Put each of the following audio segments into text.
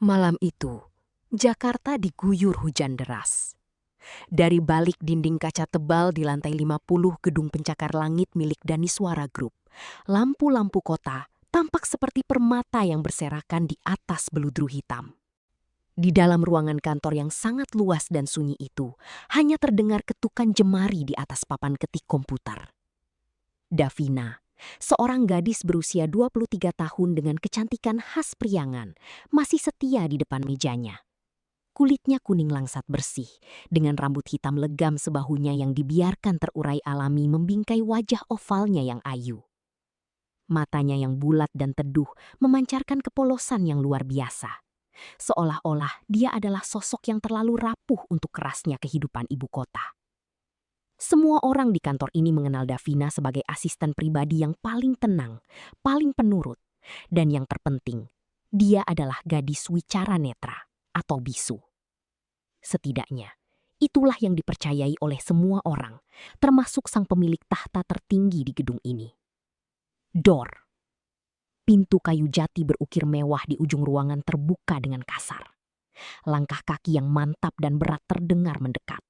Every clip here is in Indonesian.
Malam itu, Jakarta diguyur hujan deras. Dari balik dinding kaca tebal di lantai 50 gedung pencakar langit milik Daniswara Group, lampu-lampu kota tampak seperti permata yang berserakan di atas beludru hitam. Di dalam ruangan kantor yang sangat luas dan sunyi itu, hanya terdengar ketukan jemari di atas papan ketik komputer. Davina, seorang gadis berusia 23 tahun dengan kecantikan khas Priangan, masih setia di depan mejanya. Kulitnya kuning langsat bersih, dengan rambut hitam legam sebahunya yang dibiarkan terurai alami membingkai wajah ovalnya yang ayu. Matanya yang bulat dan teduh memancarkan kepolosan yang luar biasa. Seolah-olah dia adalah sosok yang terlalu rapuh untuk kerasnya kehidupan ibu kota. Semua orang di kantor ini mengenal Davina sebagai asisten pribadi yang paling tenang, paling penurut, dan yang terpenting, dia adalah gadis wicara netra atau bisu. Setidaknya, itulah yang dipercayai oleh semua orang, termasuk sang pemilik tahta tertinggi di gedung ini. Dor. Pintu kayu jati berukir mewah di ujung ruangan terbuka dengan kasar. Langkah kaki yang mantap dan berat terdengar mendekat.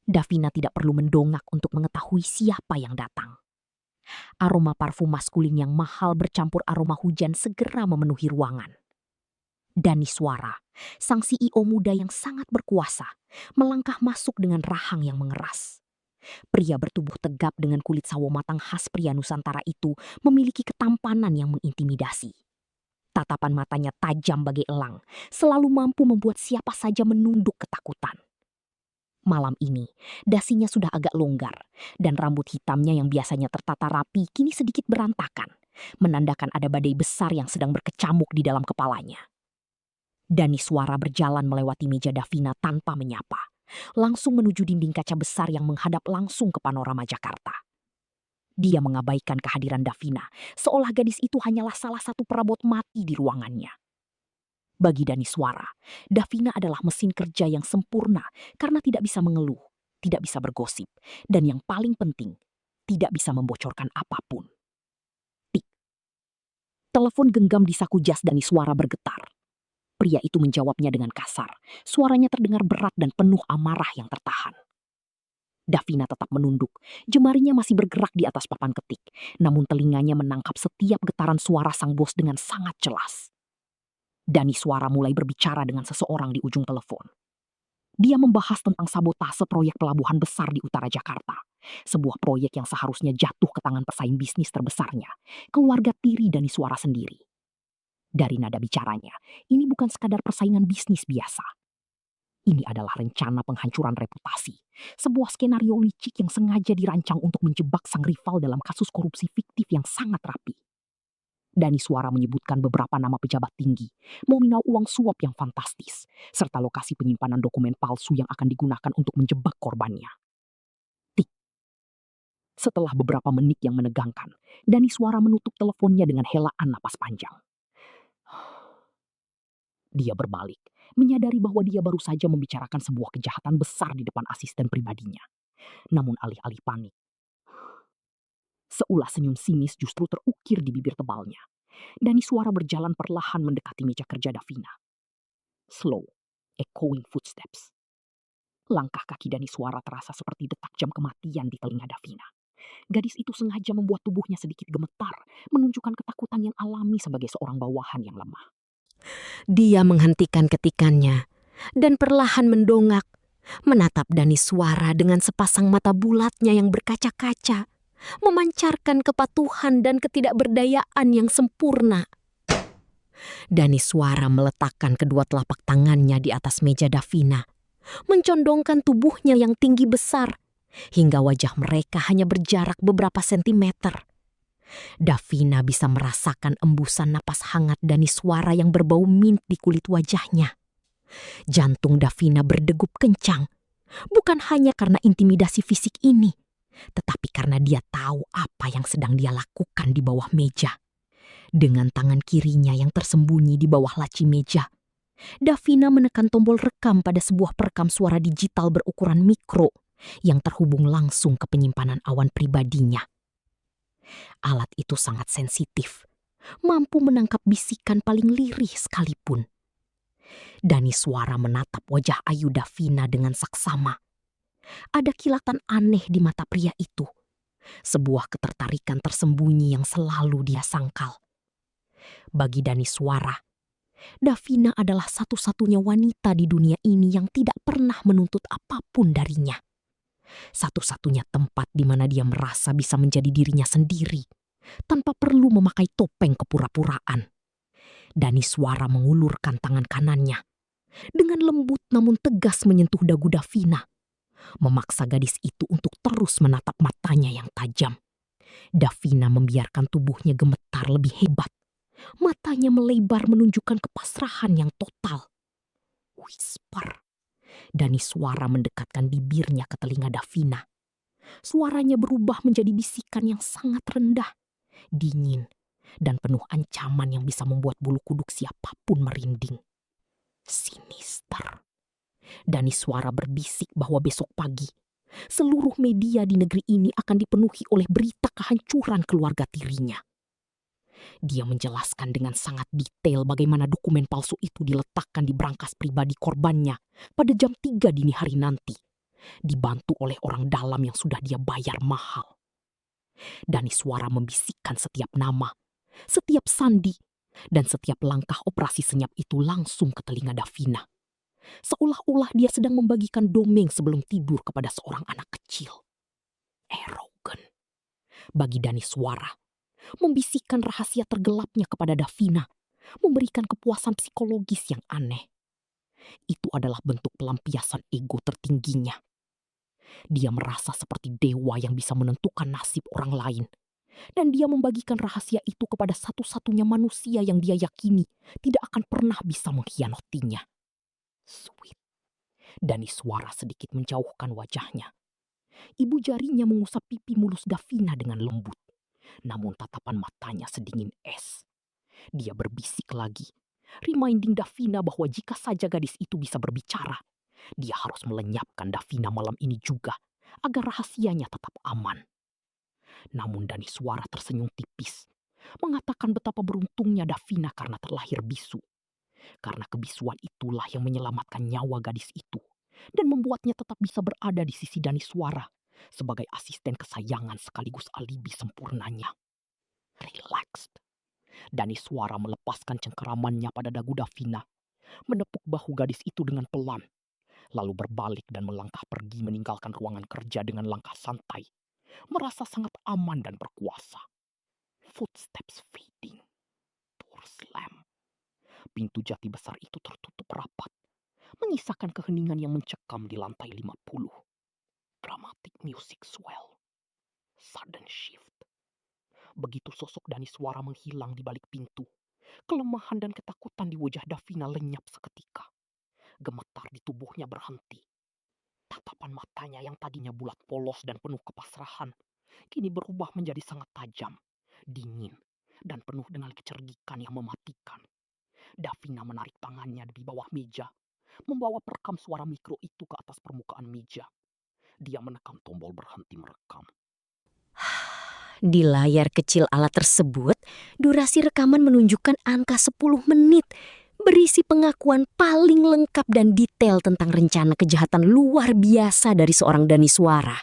Davina tidak perlu mendongak untuk mengetahui siapa yang datang. Aroma parfum maskulin yang mahal bercampur aroma hujan segera memenuhi ruangan. Daniswara, sang CEO muda yang sangat berkuasa, melangkah masuk dengan rahang yang mengeras. Pria bertubuh tegap dengan kulit sawo matang khas pria Nusantara itu memiliki ketampanan yang mengintimidasi. Tatapan matanya tajam bagai elang, selalu mampu membuat siapa saja menunduk ketakutan. Malam ini, dasinya sudah agak longgar, dan rambut hitamnya yang biasanya tertata rapi kini sedikit berantakan, menandakan ada badai besar yang sedang berkecamuk di dalam kepalanya. Daniswara berjalan melewati meja Davina tanpa menyapa, langsung menuju dinding kaca besar yang menghadap langsung ke panorama Jakarta. Dia mengabaikan kehadiran Davina, seolah gadis itu hanyalah salah satu perabot mati di ruangannya. Bagi Daniswara, Davina adalah mesin kerja yang sempurna karena tidak bisa mengeluh, tidak bisa bergosip, dan yang paling penting, tidak bisa membocorkan apapun. Tik. Telepon genggam di saku jas Daniswara bergetar. Pria itu menjawabnya dengan kasar. Suaranya terdengar berat dan penuh amarah yang tertahan. Davina tetap menunduk. Jemarinya masih bergerak di atas papan ketik. Namun telinganya menangkap setiap getaran suara sang bos dengan sangat jelas. Daniswara mulai berbicara dengan seseorang di ujung telepon. Dia membahas tentang sabotase proyek pelabuhan besar di utara Jakarta. Sebuah proyek yang seharusnya jatuh ke tangan pesaing bisnis terbesarnya, keluarga tiri Daniswara sendiri. Dari nada bicaranya, ini bukan sekadar persaingan bisnis biasa. Ini adalah rencana penghancuran reputasi. Sebuah skenario licik yang sengaja dirancang untuk menjebak sang rival dalam kasus korupsi fiktif yang sangat rapi. Daniswara menyebutkan beberapa nama pejabat tinggi, nominal uang suap yang fantastis, serta lokasi penyimpanan dokumen palsu yang akan digunakan untuk menjebak korbannya. Tik. Setelah beberapa menit yang menegangkan, Daniswara menutup teleponnya dengan helaan napas panjang. Dia berbalik, menyadari bahwa dia baru saja membicarakan sebuah kejahatan besar di depan asisten pribadinya. Namun alih-alih panik, seulas senyum sinis justru terukir di bibir tebalnya. Daniswara berjalan perlahan mendekati meja kerja Davina. Slow, echoing footsteps. Langkah kaki Daniswara terasa seperti detak jam kematian di telinga Davina. Gadis itu sengaja membuat tubuhnya sedikit gemetar, menunjukkan ketakutan yang alami sebagai seorang bawahan yang lemah. Dia menghentikan ketikannya dan perlahan mendongak, menatap Daniswara dengan sepasang mata bulatnya yang berkaca-kaca, memancarkan kepatuhan dan ketidakberdayaan yang sempurna. Daniswara meletakkan kedua telapak tangannya di atas meja Davina, mencondongkan tubuhnya yang tinggi besar, hingga wajah mereka hanya berjarak beberapa sentimeter. Davina bisa merasakan embusan napas hangat Daniswara yang berbau mint di kulit wajahnya. Jantung Davina berdegup kencang, bukan hanya karena intimidasi fisik ini, tetapi karena dia tahu apa yang sedang dia lakukan di bawah meja. Dengan tangan kirinya yang tersembunyi di bawah laci meja, Davina menekan tombol rekam pada sebuah perekam suara digital berukuran mikro yang terhubung langsung ke penyimpanan awan pribadinya. Alat itu sangat sensitif, mampu menangkap bisikan paling lirih sekalipun. Daniswara menatap wajah Ayu Davina dengan saksama. Ada kilatan aneh di mata pria itu. Sebuah ketertarikan tersembunyi yang selalu dia sangkal. Bagi Daniswara, Davina adalah satu-satunya wanita di dunia ini yang tidak pernah menuntut apapun darinya. Satu-satunya tempat di mana dia merasa bisa menjadi dirinya sendiri, tanpa perlu memakai topeng kepura-puraan. Daniswara mengulurkan tangan kanannya. Dengan lembut namun tegas menyentuh dagu Davina, memaksa gadis itu untuk terus menatap matanya yang tajam. Davina membiarkan tubuhnya gemetar lebih hebat. Matanya melebar menunjukkan kepasrahan yang total. Whisper. Daniswara mendekatkan bibirnya ke telinga Davina. Suaranya berubah menjadi bisikan yang sangat rendah, dingin, dan penuh ancaman yang bisa membuat bulu kuduk siapapun merinding. Sinister. Daniswara berbisik bahwa besok pagi seluruh media di negeri ini akan dipenuhi oleh berita kehancuran keluarga tirinya. Dia menjelaskan dengan sangat detail bagaimana dokumen palsu itu diletakkan di brankas pribadi korbannya pada jam 3 dini hari nanti, dibantu oleh orang dalam yang sudah dia bayar mahal. Daniswara membisikkan setiap nama, setiap sandi, dan setiap langkah operasi senyap itu langsung ke telinga Davina. Seolah-olah dia sedang membagikan dongeng sebelum tidur kepada seorang anak kecil. Arogan. Bagi Daniswara, membisikkan rahasia tergelapnya kepada Davina memberikan kepuasan psikologis yang aneh. Itu adalah bentuk pelampiasan ego tertingginya. Dia merasa seperti dewa yang bisa menentukan nasib orang lain. Dan dia membagikan rahasia itu kepada satu-satunya manusia yang dia yakini tidak akan pernah bisa mengkhianatinya. Sweet. Daniswara sedikit menjauhkan wajahnya. Ibu jarinya mengusap pipi mulus Davina dengan lembut. Namun tatapan matanya sedingin es. Dia berbisik lagi, reminding Davina bahwa jika saja gadis itu bisa berbicara, dia harus melenyapkan Davina malam ini juga, agar rahasianya tetap aman. Namun Daniswara tersenyum tipis, mengatakan betapa beruntungnya Davina karena terlahir bisu. Karena kebisuan itulah yang menyelamatkan nyawa gadis itu, dan membuatnya tetap bisa berada di sisi Daniswara sebagai asisten kesayangan sekaligus alibi sempurnanya. Relaxed. Daniswara melepaskan cengkeramannya pada dagu Davina, menepuk bahu gadis itu dengan pelan, lalu berbalik dan melangkah pergi meninggalkan ruangan kerja dengan langkah santai, merasa sangat aman dan berkuasa. Footsteps fading. Door slam. Pintu jati besar itu tertutup rapat, menyisakan keheningan yang mencekam di lantai 50. Dramatic music swell. Sudden shift. Begitu sosok Daniswara menghilang di balik pintu, kelemahan dan ketakutan di wajah Davina lenyap seketika. Gemetar di tubuhnya berhenti. Tatapan matanya yang tadinya bulat polos dan penuh kepasrahan, kini berubah menjadi sangat tajam, dingin, dan penuh dengan kecerdikan yang mematikan. Davina menarik tangannya di bawah meja, membawa perekam suara mikro itu ke atas permukaan meja. Dia menekan tombol berhenti merekam. Di layar kecil alat tersebut, durasi rekaman menunjukkan angka 10 menit, berisi pengakuan paling lengkap dan detail tentang rencana kejahatan luar biasa dari seorang Daniswara.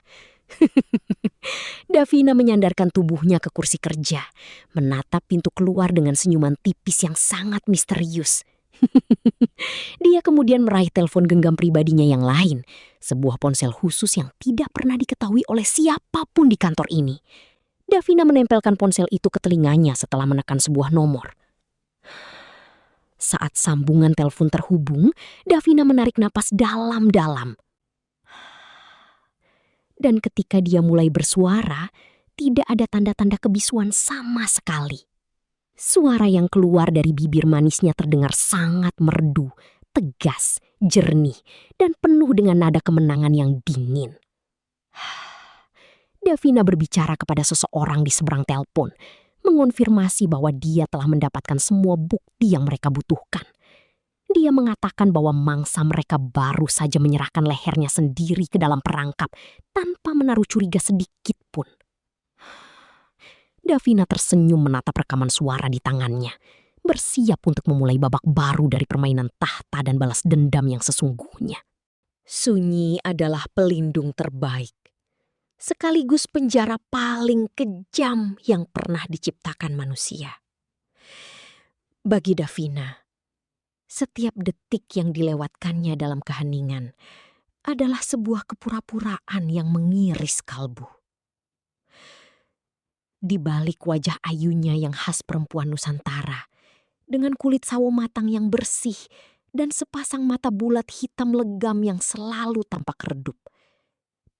Davina menyandarkan tubuhnya ke kursi kerja, menatap pintu keluar dengan senyuman tipis yang sangat misterius. Dia kemudian meraih telepon genggam pribadinya yang lain, sebuah ponsel khusus yang tidak pernah diketahui oleh siapapun di kantor ini. Davina menempelkan ponsel itu ke telinganya setelah menekan sebuah nomor. Saat sambungan telepon terhubung, Davina menarik napas dalam-dalam. Dan ketika dia mulai bersuara, tidak ada tanda-tanda kebisuan sama sekali. Suara yang keluar dari bibir manisnya terdengar sangat merdu, tegas, jernih, dan penuh dengan nada kemenangan yang dingin. Davina berbicara kepada seseorang di seberang telepon, mengonfirmasi bahwa dia telah mendapatkan semua bukti yang mereka butuhkan. Dia mengatakan bahwa mangsa mereka baru saja menyerahkan lehernya sendiri ke dalam perangkap tanpa menaruh curiga sedikit pun. Davina tersenyum menatap rekaman suara di tangannya. bersiap untuk memulai babak baru dari permainan tahta dan balas dendam yang sesungguhnya. Sunyi adalah pelindung terbaik, sekaligus penjara paling kejam yang pernah diciptakan manusia. Bagi Davina, setiap detik yang dilewatkannya dalam keheningan adalah sebuah kepura-puraan yang mengiris kalbu. Di balik wajah ayunya yang khas perempuan Nusantara, dengan kulit sawo matang yang bersih dan sepasang mata bulat hitam legam yang selalu tampak redup,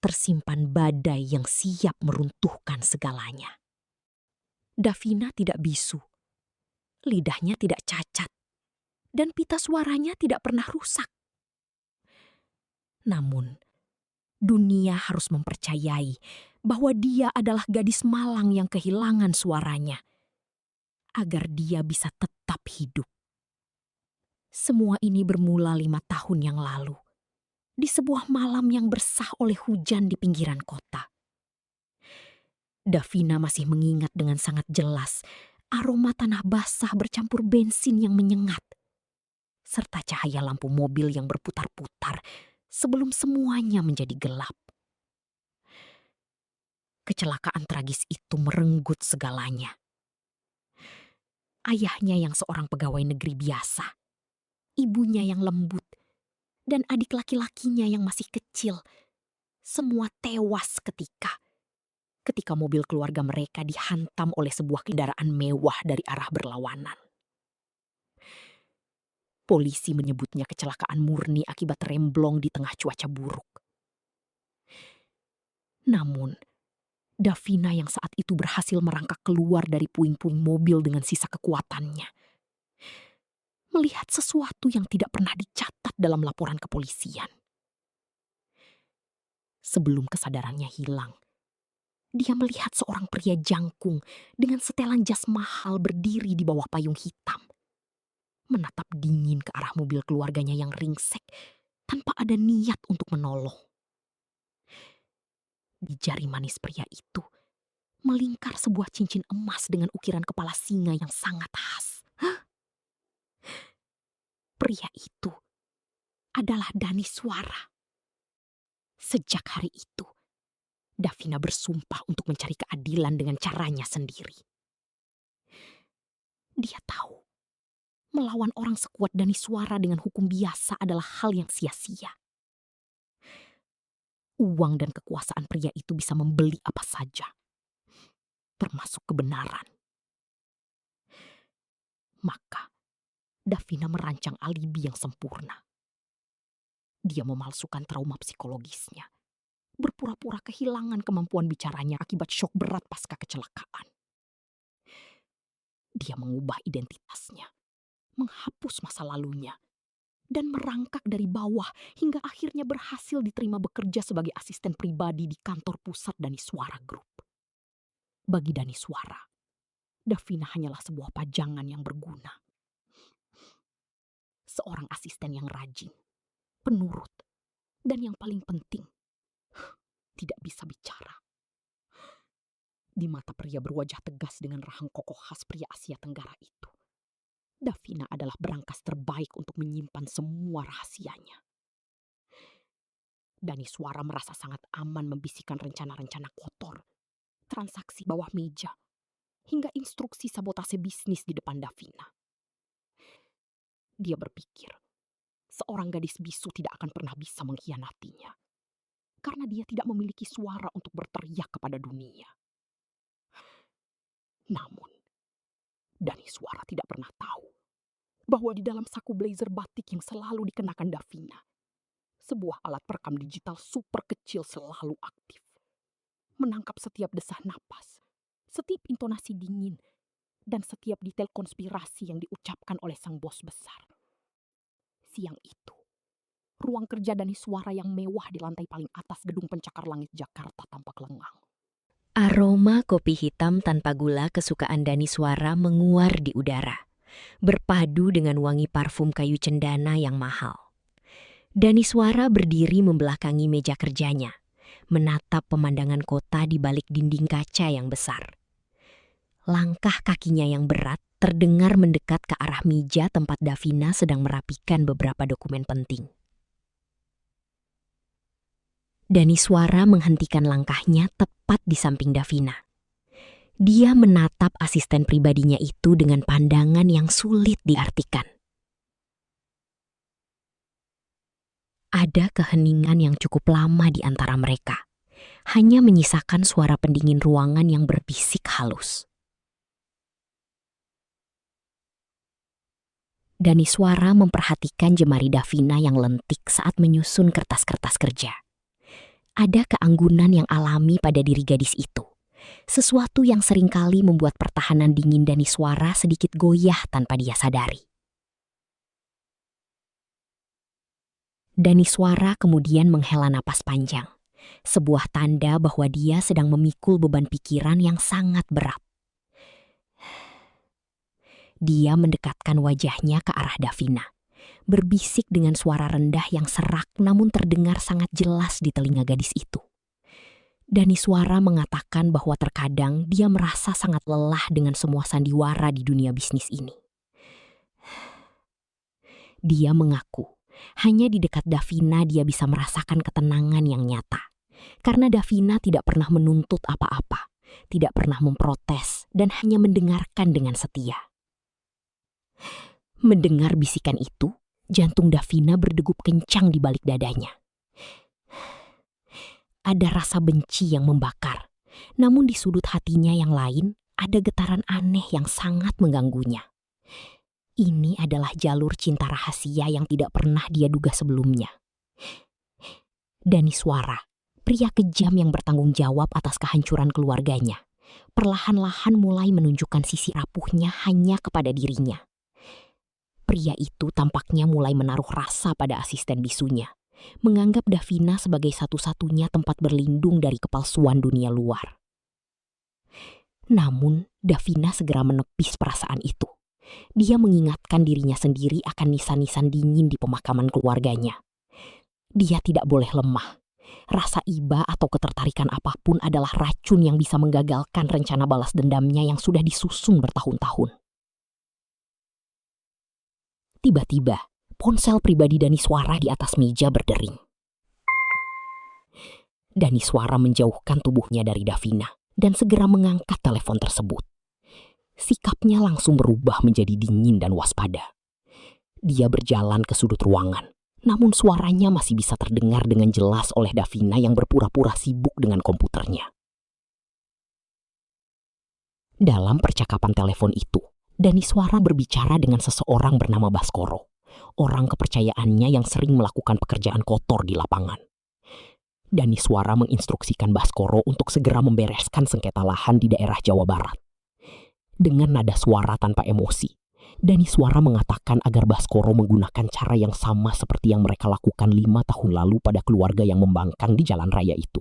tersimpan badai yang siap meruntuhkan segalanya. Davina tidak bisu, lidahnya tidak cacat, dan pita suaranya tidak pernah rusak. Namun, dunia harus mempercayai bahwa dia adalah gadis malang yang kehilangan suaranya, agar dia bisa tetap hidup. Semua ini bermula 5 tahun yang lalu, di sebuah malam yang bersah oleh hujan di pinggiran kota. Davina masih mengingat dengan sangat jelas aroma tanah basah bercampur bensin yang menyengat, serta cahaya lampu mobil yang berputar-putar sebelum semuanya menjadi gelap. Kecelakaan tragis itu merenggut segalanya. Ayahnya yang seorang pegawai negeri biasa, ibunya yang lembut, dan adik laki-lakinya yang masih kecil, semua tewas ketika mobil keluarga mereka dihantam oleh sebuah kendaraan mewah dari arah berlawanan. Polisi menyebutnya kecelakaan murni akibat remblong di tengah cuaca buruk. Namun, Davina yang saat itu berhasil merangkak keluar dari puing-puing mobil dengan sisa kekuatannya, melihat sesuatu yang tidak pernah dicatat dalam laporan kepolisian. Sebelum kesadarannya hilang, dia melihat seorang pria jangkung dengan setelan jas mahal berdiri di bawah payung hitam, menatap dingin ke arah mobil keluarganya yang ringsek tanpa ada niat untuk menolong. Di jari manis pria itu melingkar sebuah cincin emas dengan ukiran kepala singa yang sangat khas. Pria itu adalah Daniswara. Sejak hari itu, Davina bersumpah untuk mencari keadilan dengan caranya sendiri. Dia tahu, melawan orang sekuat Daniswara dengan hukum biasa adalah hal yang sia-sia. Uang dan kekuasaan pria itu bisa membeli apa saja, termasuk kebenaran. Maka, Davina merancang alibi yang sempurna. Dia memalsukan trauma psikologisnya, berpura-pura kehilangan kemampuan bicaranya akibat syok berat pasca kecelakaan. Dia mengubah identitasnya, menghapus masa lalunya, dan merangkak dari bawah hingga akhirnya berhasil diterima bekerja sebagai asisten pribadi di kantor pusat Daniswara Group. Bagi Daniswara, Davina hanyalah sebuah pajangan yang berguna. Seorang asisten yang rajin, penurut, dan yang paling penting, tidak bisa bicara. Di mata pria berwajah tegas dengan rahang kokoh khas pria Asia Tenggara itu, Davina adalah berangkas terbaik untuk menyimpan semua rahasianya. Daniswara merasa sangat aman membisikkan rencana-rencana kotor, transaksi bawah meja, hingga instruksi sabotase bisnis di depan Davina. Dia berpikir, seorang gadis bisu tidak akan pernah bisa mengkhianatinya, karena dia tidak memiliki suara untuk berteriak kepada dunia. Namun, Daniswara tidak pernah tahu bahwa di dalam saku blazer batik yang selalu dikenakan Davina, sebuah alat perekam digital super kecil selalu aktif, menangkap setiap desah napas, setiap intonasi dingin, dan setiap detail konspirasi yang diucapkan oleh sang bos besar. Siang itu, ruang kerja Daniswara yang mewah di lantai paling atas gedung pencakar langit Jakarta tampak lengang. Aroma kopi hitam tanpa gula kesukaan Daniswara menguar di udara, berpadu dengan wangi parfum kayu cendana yang mahal. Daniswara berdiri membelakangi meja kerjanya, menatap pemandangan kota di balik dinding kaca yang besar. Langkah kakinya yang berat terdengar mendekat ke arah meja tempat Davina sedang merapikan beberapa dokumen penting. Daniswara menghentikan langkahnya tepat di samping Davina. Dia menatap asisten pribadinya itu dengan pandangan yang sulit diartikan. Ada keheningan yang cukup lama di antara mereka, hanya menyisakan suara pendingin ruangan yang berbisik halus. Daniswara memperhatikan jemari Davina yang lentik saat menyusun kertas-kertas kerja. Ada keanggunan yang alami pada diri gadis itu. Sesuatu yang seringkali membuat pertahanan dingin Daniswara sedikit goyah tanpa dia sadari. Daniswara kemudian menghela napas panjang. Sebuah tanda bahwa dia sedang memikul beban pikiran yang sangat berat. Dia mendekatkan wajahnya ke arah Davina, berbisik dengan suara rendah yang serak namun terdengar sangat jelas di telinga gadis itu. Daniswara mengatakan bahwa terkadang dia merasa sangat lelah dengan semua sandiwara di dunia bisnis ini. Dia mengaku, hanya di dekat Davina dia bisa merasakan ketenangan yang nyata. Karena Davina tidak pernah menuntut apa-apa, tidak pernah memprotes, dan hanya mendengarkan dengan setia. Mendengar bisikan itu, jantung Davina berdegup kencang di balik dadanya. Ada rasa benci yang membakar, namun di sudut hatinya yang lain ada getaran aneh yang sangat mengganggunya. Ini adalah jalur cinta rahasia yang tidak pernah dia duga sebelumnya. Daniswara, pria kejam yang bertanggung jawab atas kehancuran keluarganya, perlahan-lahan mulai menunjukkan sisi rapuhnya hanya kepada dirinya. Pria itu tampaknya mulai menaruh rasa pada asisten bisunya, menganggap Davina sebagai satu-satunya tempat berlindung dari kepalsuan dunia luar. Namun, Davina segera menepis perasaan itu. Dia mengingatkan dirinya sendiri akan nisan-nisan dingin di pemakaman keluarganya. Dia tidak boleh lemah. Rasa iba atau ketertarikan apapun adalah racun yang bisa menggagalkan rencana balas dendamnya yang sudah disusun bertahun-tahun. Tiba-tiba, ponsel pribadi Daniswara di atas meja berdering. Daniswara menjauhkan tubuhnya dari Davina dan segera mengangkat telepon tersebut. Sikapnya langsung berubah menjadi dingin dan waspada. Dia berjalan ke sudut ruangan, namun suaranya masih bisa terdengar dengan jelas oleh Davina yang berpura-pura sibuk dengan komputernya. Dalam percakapan telepon itu, Daniswara berbicara dengan seseorang bernama Baskoro, orang kepercayaannya yang sering melakukan pekerjaan kotor di lapangan. Daniswara menginstruksikan Baskoro untuk segera membereskan sengketa lahan di daerah Jawa Barat. Dengan nada suara tanpa emosi, Daniswara mengatakan agar Baskoro menggunakan cara yang sama seperti yang mereka lakukan 5 tahun lalu pada keluarga yang membangkang di jalan raya itu.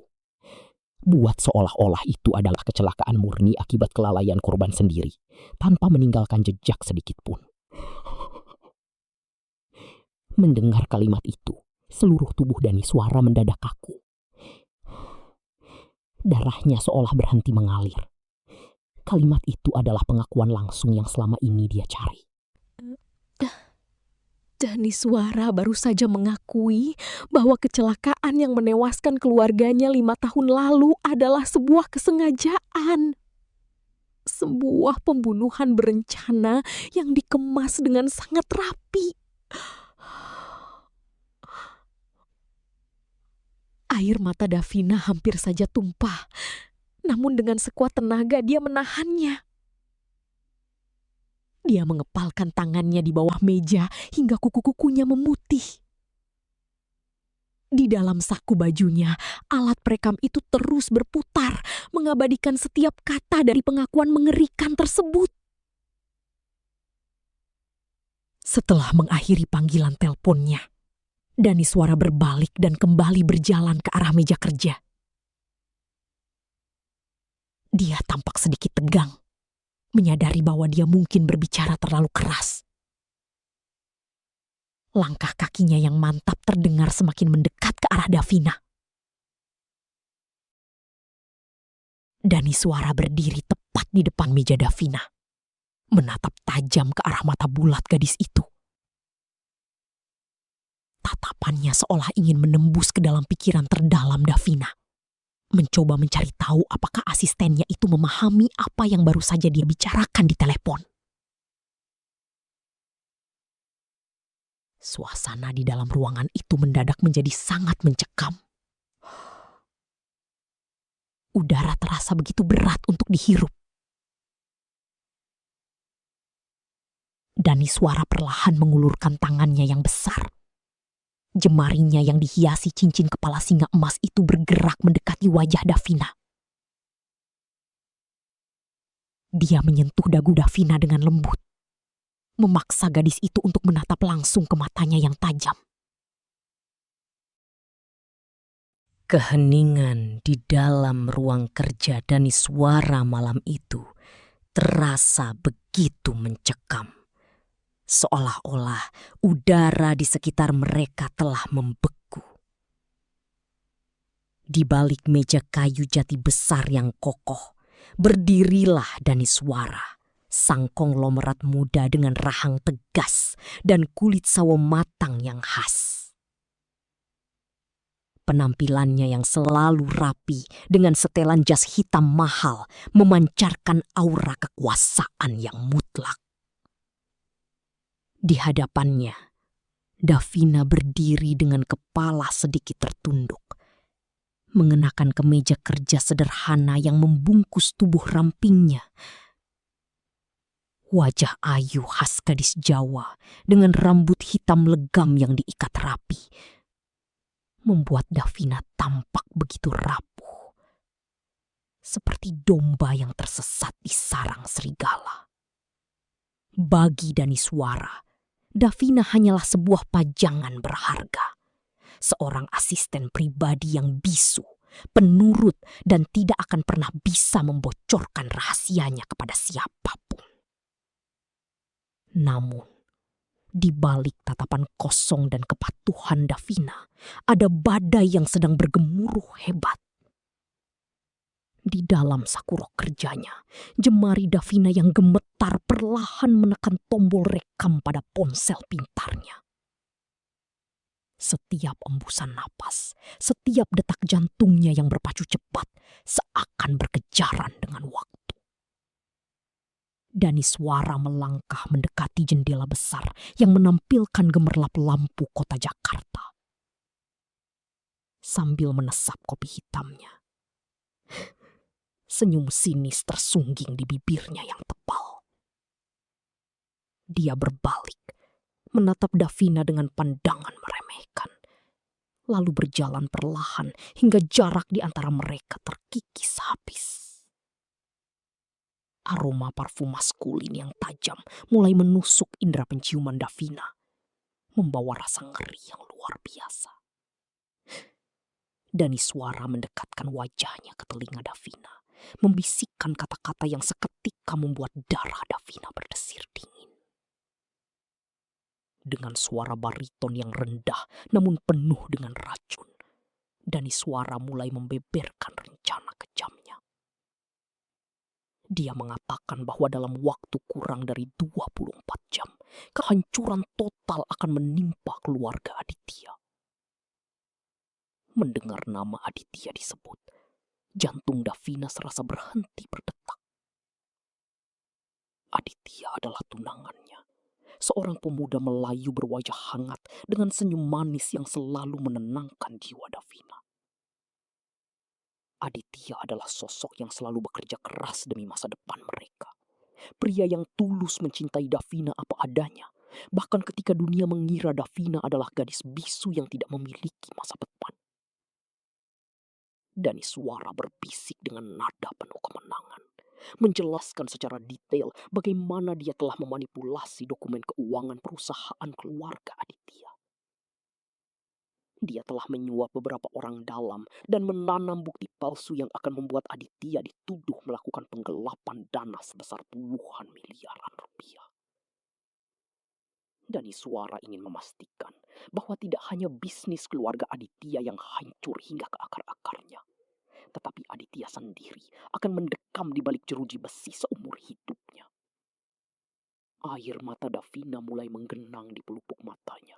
Buat seolah-olah itu adalah kecelakaan murni akibat kelalaian korban sendiri, tanpa meninggalkan jejak sedikit pun. Mendengar kalimat itu, seluruh tubuh Daniswara mendadak kaku. Darahnya seolah berhenti mengalir. Kalimat itu adalah pengakuan langsung yang selama ini dia cari. Daniswara baru saja mengakui bahwa kecelakaan yang menewaskan keluarganya 5 tahun lalu adalah sebuah kesengajaan. Sebuah pembunuhan berencana yang dikemas dengan sangat rapi. Air mata Davina hampir saja tumpah, namun dengan sekuat tenaga dia menahannya. Dia mengepalkan tangannya di bawah meja hingga kuku-kukunya memutih. Di dalam saku bajunya, alat perekam itu terus berputar, mengabadikan setiap kata dari pengakuan mengerikan tersebut. Setelah mengakhiri panggilan teleponnya, Daniswara berbalik dan kembali berjalan ke arah meja kerja. Dia tampak sedikit tegang, menyadari bahwa dia mungkin berbicara terlalu keras. Langkah kakinya yang mantap terdengar semakin mendekat ke arah Davina. Daniswara berdiri tepat tepat di depan meja Davina, menatap tajam ke arah mata bulat gadis itu. Tatapannya seolah ingin menembus ke dalam pikiran terdalam Davina, mencoba mencari tahu apakah asistennya itu memahami apa yang baru saja dia bicarakan di telepon. Suasana di dalam ruangan itu mendadak menjadi sangat mencekam. Udara terasa begitu berat untuk dihirup. Daniswara perlahan mengulurkan tangannya yang besar. Jemarinya yang dihiasi cincin kepala singa emas itu bergerak mendekati wajah Davina. Dia menyentuh dagu Davina dengan lembut, memaksa gadis itu untuk menatap langsung ke matanya yang tajam. Keheningan di dalam ruang kerja Daniswara malam itu terasa begitu mencekam. Seolah-olah udara di sekitar mereka telah membeku. Di balik meja kayu jati besar yang kokoh, berdirilah Daniswara, sang konglomerat muda dengan rahang tegas dan kulit sawo matang yang khas. Penampilannya yang selalu rapi dengan setelan jas hitam mahal memancarkan aura kekuasaan yang mutlak. Di hadapannya, Davina berdiri dengan kepala sedikit tertunduk, mengenakan kemeja kerja sederhana yang membungkus tubuh rampingnya. Wajah ayu khas gadis Jawa dengan rambut hitam legam yang diikat rapi membuat Davina tampak begitu rapuh, seperti domba yang tersesat di sarang serigala. Bagi Daniswara, Davina hanyalah sebuah pajangan berharga. Seorang asisten pribadi yang bisu, penurut, dan tidak akan pernah bisa membocorkan rahasianya kepada siapapun. Namun, di balik tatapan kosong dan kepatuhan Davina, ada badai yang sedang bergemuruh hebat. Di dalam sakurok kerjanya, jemari Davina yang gemetar perlahan menekan tombol rekam pada ponsel pintarnya. Setiap embusan napas, setiap detak jantungnya yang berpacu cepat seakan berkejaran dengan waktu. Daniswara melangkah mendekati jendela besar yang menampilkan gemerlap lampu kota Jakarta. Sambil menesap kopi hitamnya, senyum sinis tersungging di bibirnya yang tebal. Dia berbalik, menatap Davina dengan pandangan meremehkan, lalu berjalan perlahan hingga jarak di antara mereka terkikis habis. Aroma parfum maskulin yang tajam mulai menusuk indera penciuman Davina, membawa rasa ngeri yang luar biasa. Daniswara mendekatkan wajahnya ke telinga Davina, membisikkan kata-kata yang seketika membuat darah Davina berdesir dingin. Dengan suara bariton yang rendah namun penuh dengan racun, Daniswara mulai membeberkan rencana kejamnya. Dia mengatakan bahwa dalam waktu kurang dari 24 jam, kehancuran total akan menimpa keluarga Aditya. Mendengar nama Aditya disebut, jantung Davina serasa berhenti berdetak. Aditya adalah tunangannya, seorang pemuda Melayu berwajah hangat dengan senyum manis yang selalu menenangkan jiwa Davina. Aditya adalah sosok yang selalu bekerja keras demi masa depan mereka. Pria yang tulus mencintai Davina apa adanya, bahkan ketika dunia mengira Davina adalah gadis bisu yang tidak memiliki masa depan. Daniswara berbisik dengan nada penuh kemenangan, menjelaskan secara detail bagaimana dia telah memanipulasi dokumen keuangan perusahaan keluarga Aditya. Dia telah menyuap beberapa orang dalam dan menanam bukti palsu yang akan membuat Aditya dituduh melakukan penggelapan dana sebesar puluhan miliaran rupiah. Daniswara ingin memastikan bahwa tidak hanya bisnis keluarga Aditya yang hancur hingga ke akar-akarnya, Tetapi Aditya sendiri akan mendekam di balik jeruji besi seumur hidupnya. Air mata Davina mulai menggenang di pelupuk matanya.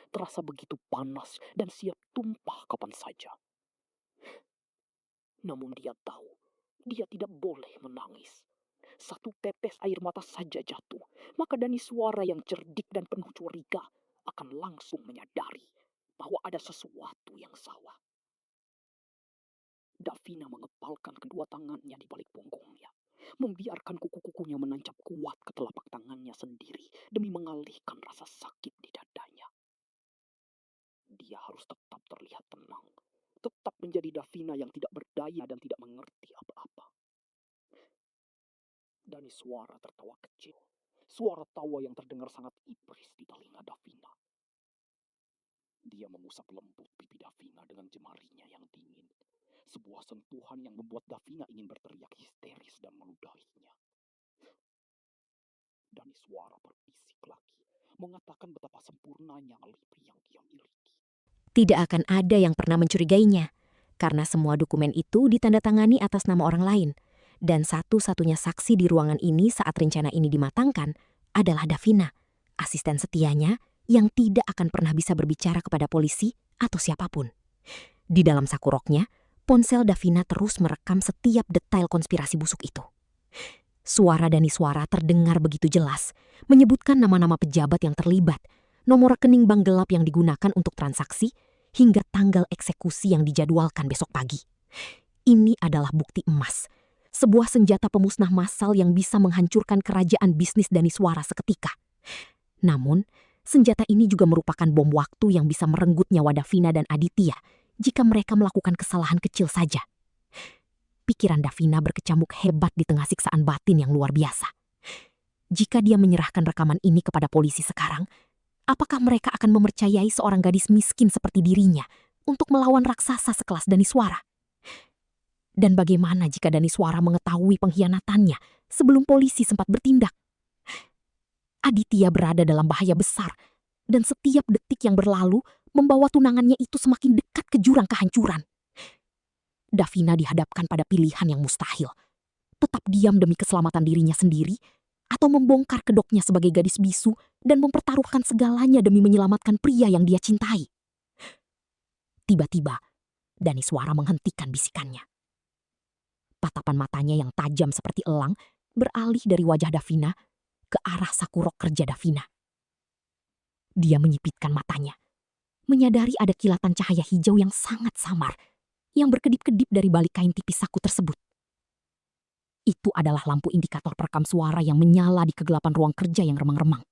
Terasa begitu panas dan siap tumpah kapan saja. Namun dia tahu, dia tidak boleh menangis. Satu tetes air mata saja jatuh, maka Daniswara yang cerdik dan penuh curiga akan langsung menyadari bahwa ada sesuatu yang salah. Davina mengepalkan kedua tangannya di balik punggungnya, membiarkan kuku-kukunya menancap kuat ke telapak tangannya sendiri demi mengalihkan rasa sakit di dadanya. Dia harus tetap terlihat tenang, tetap menjadi Davina yang tidak berdaya dan tidak mengerti apa-apa. Daniswara tertawa kecil, suara tawa yang terdengar sangat iblis di telinga Davina. Dia mengusap lembut pipi Davina dengan jemarinya yang dingin. Sebuah sentuhan yang membuat Davina ingin berteriak histeris dan meludahinya. Daniswara berbisik lagi, mengatakan betapa sempurnanya alibi yang dia miliki. Tidak akan ada yang pernah mencurigainya, karena semua dokumen itu ditandatangani atas nama orang lain. Dan satu-satunya saksi di ruangan ini saat rencana ini dimatangkan adalah Davina, asisten setianya yang tidak akan pernah bisa berbicara kepada polisi atau siapapun. Di dalam saku roknya, ponsel Davina terus merekam setiap detail konspirasi busuk itu. Suara Daniswara terdengar begitu jelas, menyebutkan nama-nama pejabat yang terlibat, nomor rekening bank gelap yang digunakan untuk transaksi, hingga tanggal eksekusi yang dijadwalkan besok pagi. Ini adalah bukti emas, sebuah senjata pemusnah massal yang bisa menghancurkan kerajaan bisnis Daniswara seketika. Namun, senjata ini juga merupakan bom waktu yang bisa merenggut nyawa Davina dan Aditya jika mereka melakukan kesalahan kecil saja. Pikiran Davina berkecamuk hebat di tengah siksaan batin yang luar biasa. Jika dia menyerahkan rekaman ini kepada polisi sekarang, apakah mereka akan mempercayai seorang gadis miskin seperti dirinya untuk melawan raksasa sekelas Daniswara? Dan bagaimana jika Daniswara mengetahui pengkhianatannya sebelum polisi sempat bertindak? Aditya berada dalam bahaya besar, dan setiap detik yang berlalu membawa tunangannya itu semakin dekat ke jurang kehancuran. Davina dihadapkan pada pilihan yang mustahil. Tetap diam demi keselamatan dirinya sendiri, atau membongkar kedoknya sebagai gadis bisu dan mempertaruhkan segalanya demi menyelamatkan pria yang dia cintai. Tiba-tiba, Daniswara menghentikan bisikannya. Tatapan matanya yang tajam seperti elang beralih dari wajah Davina ke arah saku rok kerja Davina. Dia menyipitkan matanya, menyadari ada kilatan cahaya hijau yang sangat samar yang berkedip-kedip dari balik kain tipis saku tersebut. Itu adalah lampu indikator perekam suara yang menyala di kegelapan ruang kerja yang remang-remang.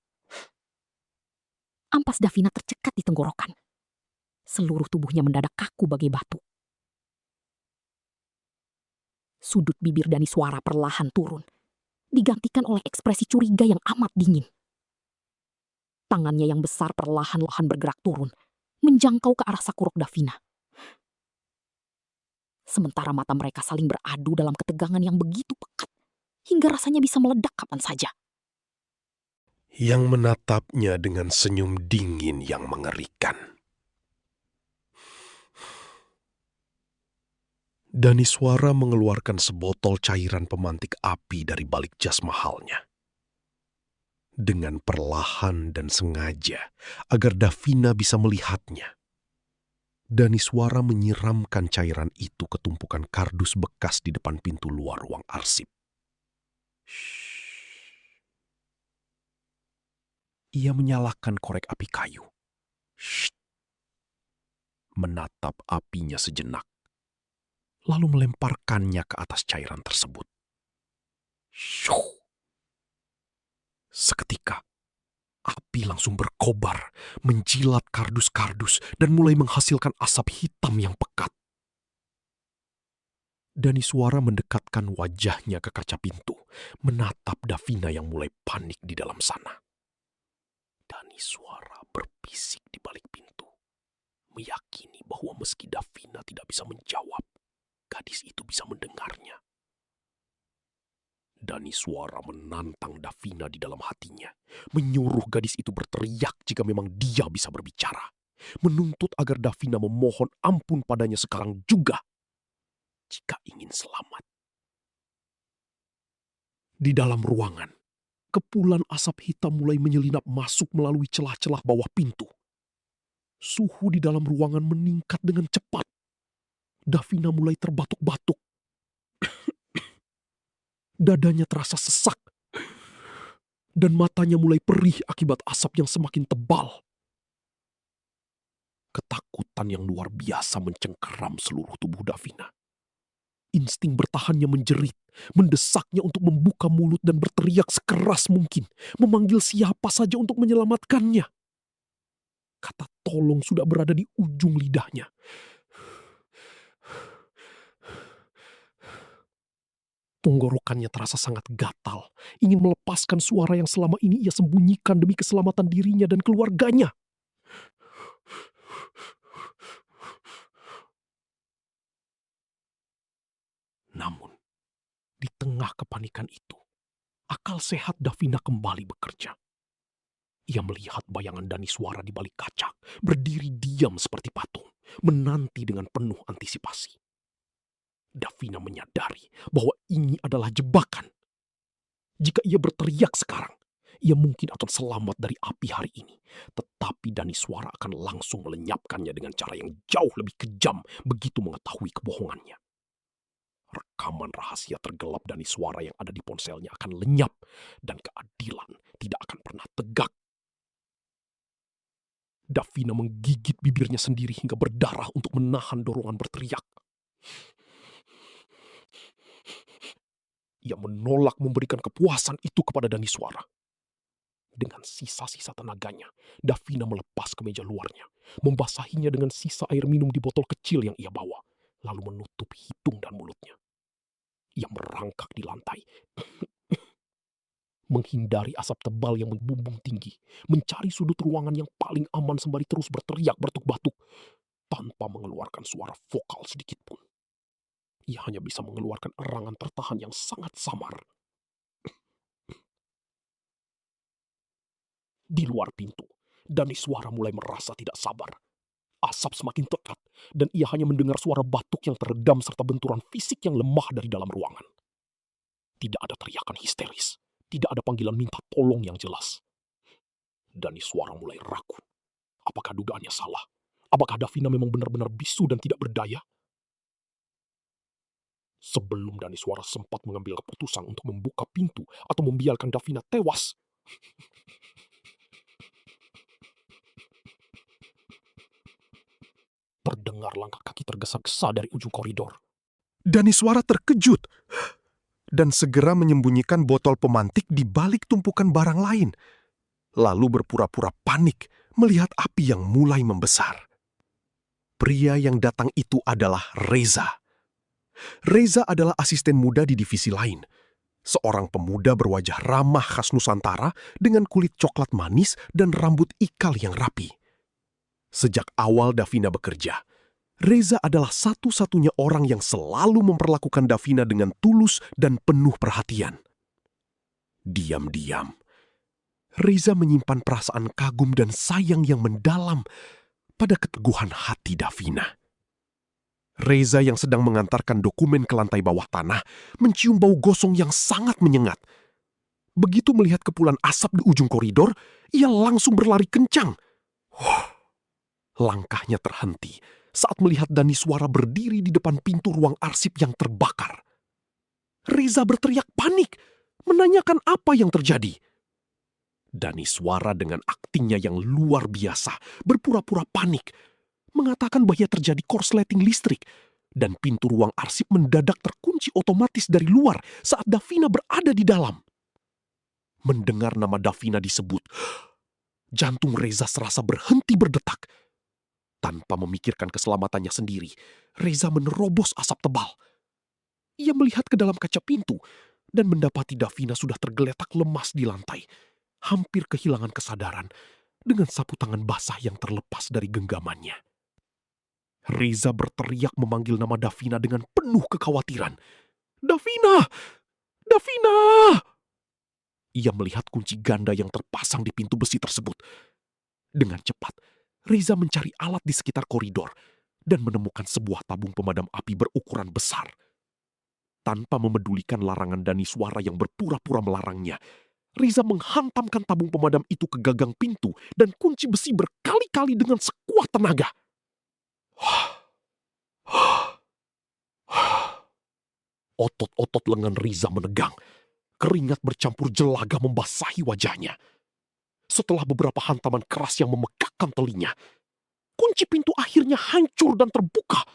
Ampas Davina tercekat di tenggorokan. Seluruh tubuhnya mendadak kaku bagai batu. Sudut bibir Daniswara perlahan turun, digantikan oleh ekspresi curiga yang amat dingin. Tangannya yang besar perlahan-lahan bergerak turun, menjangkau ke arah saku rok Davina. Sementara mata mereka saling beradu dalam ketegangan yang begitu pekat, hingga rasanya bisa meledak kapan saja. Yang menatapnya dengan senyum dingin yang mengerikan. Daniswara mengeluarkan sebotol cairan pemantik api dari balik jas mahalnya. Dengan perlahan dan sengaja, agar Davina bisa melihatnya, Daniswara menyiramkan cairan itu ke tumpukan kardus bekas di depan pintu luar ruang arsip. Shh. Ia menyalakan korek api kayu. Shh. Menatap apinya sejenak, lalu melemparkannya ke atas cairan tersebut. Shoo. Seketika, api langsung berkobar, menjilat kardus-kardus dan mulai menghasilkan asap hitam yang pekat. Daniswara mendekatkan wajahnya ke kaca pintu, menatap Davina yang mulai panik di dalam sana. Daniswara berbisik di balik pintu, meyakini bahwa meski Davina tidak bisa menjawab, gadis itu bisa mendengarnya. Daniswara menantang Davina di dalam hatinya, menyuruh gadis itu berteriak jika memang dia bisa berbicara, menuntut agar Davina memohon ampun padanya sekarang juga. jika ingin selamat. Di dalam ruangan, kepulan asap hitam mulai menyelinap masuk melalui celah-celah bawah pintu. Suhu di dalam ruangan meningkat dengan cepat. Davina mulai terbatuk-batuk. Dadanya terasa sesak. Dan matanya mulai perih akibat asap yang semakin tebal. Ketakutan yang luar biasa mencengkeram seluruh tubuh Davina. Insting bertahannya menjerit, mendesaknya untuk membuka mulut dan berteriak sekeras mungkin, memanggil siapa saja untuk menyelamatkannya. Kata tolong sudah berada di ujung lidahnya. Tenggorokannya terasa sangat gatal, ingin melepaskan suara yang selama ini ia sembunyikan demi keselamatan dirinya dan keluarganya. Namun, di tengah kepanikan itu, akal sehat Davina kembali bekerja. Ia melihat bayangan Daniswara di balik kaca, berdiri diam seperti patung, menanti dengan penuh antisipasi. Davina menyadari bahwa ini adalah jebakan. Jika ia berteriak sekarang, ia mungkin akan selamat dari api hari ini. Tetapi Daniswara akan langsung melenyapkannya dengan cara yang jauh lebih kejam begitu mengetahui kebohongannya. Rekaman rahasia tergelap Daniswara yang ada di ponselnya akan lenyap dan keadilan tidak akan pernah tegak. Davina menggigit bibirnya sendiri hingga berdarah untuk menahan dorongan berteriak. Ia menolak memberikan kepuasan itu kepada Daniswara. Dengan sisa-sisa tenaganya, Davina melepas kemeja luarnya, membasahinya dengan sisa air minum di botol kecil yang ia bawa, lalu menutup hidung dan mulutnya. Ia merangkak di lantai, menghindari asap tebal yang membumbung tinggi, mencari sudut ruangan yang paling aman sembari terus berteriak bertuk-batuk, tanpa mengeluarkan suara vokal sedikit pun. Ia hanya bisa mengeluarkan erangan tertahan yang sangat samar. Di luar pintu, Daniswara mulai merasa tidak sabar. Asap semakin dekat, dan ia hanya mendengar suara batuk yang teredam serta benturan fisik yang lemah dari dalam ruangan. Tidak ada teriakan histeris, tidak ada panggilan minta tolong yang jelas. Daniswara mulai ragu. Apakah dugaannya salah? Apakah Davina memang benar-benar bisu dan tidak berdaya? Sebelum Daniswara sempat mengambil keputusan untuk membuka pintu atau membiarkan Davina tewas, terdengar langkah kaki tergesa-gesa dari ujung koridor. Daniswara terkejut dan segera menyembunyikan botol pemantik di balik tumpukan barang lain, lalu berpura-pura panik melihat api yang mulai membesar. Pria yang datang itu adalah Reza. Reza adalah asisten muda di divisi lain. Seorang pemuda berwajah ramah khas Nusantara dengan kulit coklat manis dan rambut ikal yang rapi. Sejak awal Davina bekerja, Reza adalah satu-satunya orang yang selalu memperlakukan Davina dengan tulus dan penuh perhatian. Diam-diam, Reza menyimpan perasaan kagum dan sayang yang mendalam pada keteguhan hati Davina. Reza yang sedang mengantarkan dokumen ke lantai bawah tanah mencium bau gosong yang sangat menyengat. Begitu melihat kepulan asap di ujung koridor, ia langsung berlari kencang. Langkahnya terhenti saat melihat Daniswara berdiri di depan pintu ruang arsip yang terbakar. Reza berteriak panik, menanyakan apa yang terjadi. Daniswara dengan aktingnya yang luar biasa berpura-pura panik, mengatakan bahwa terjadi korsleting listrik dan pintu ruang arsip mendadak terkunci otomatis dari luar saat Davina berada di dalam. Mendengar nama Davina disebut, jantung Reza serasa berhenti berdetak. Tanpa memikirkan keselamatannya sendiri, Reza menerobos asap tebal. Ia melihat ke dalam kaca pintu dan mendapati Davina sudah tergeletak lemas di lantai, hampir kehilangan kesadaran dengan sapu tangan basah yang terlepas dari genggamannya. Reza berteriak memanggil nama Davina dengan penuh kekhawatiran. "Davina! Davina!" Ia melihat kunci ganda yang terpasang di pintu besi tersebut. Dengan cepat, Reza mencari alat di sekitar koridor dan menemukan sebuah tabung pemadam api berukuran besar. Tanpa memedulikan larangan Daniswara yang berpura-pura melarangnya, Riza menghantamkan tabung pemadam itu ke gagang pintu dan kunci besi berkali-kali dengan sekuat tenaga. Otot-otot lengan Riza menegang. Keringat bercampur jelaga membasahi wajahnya. Setelah beberapa hantaman keras yang memekakkan telinga, kunci pintu akhirnya hancur dan terbuka.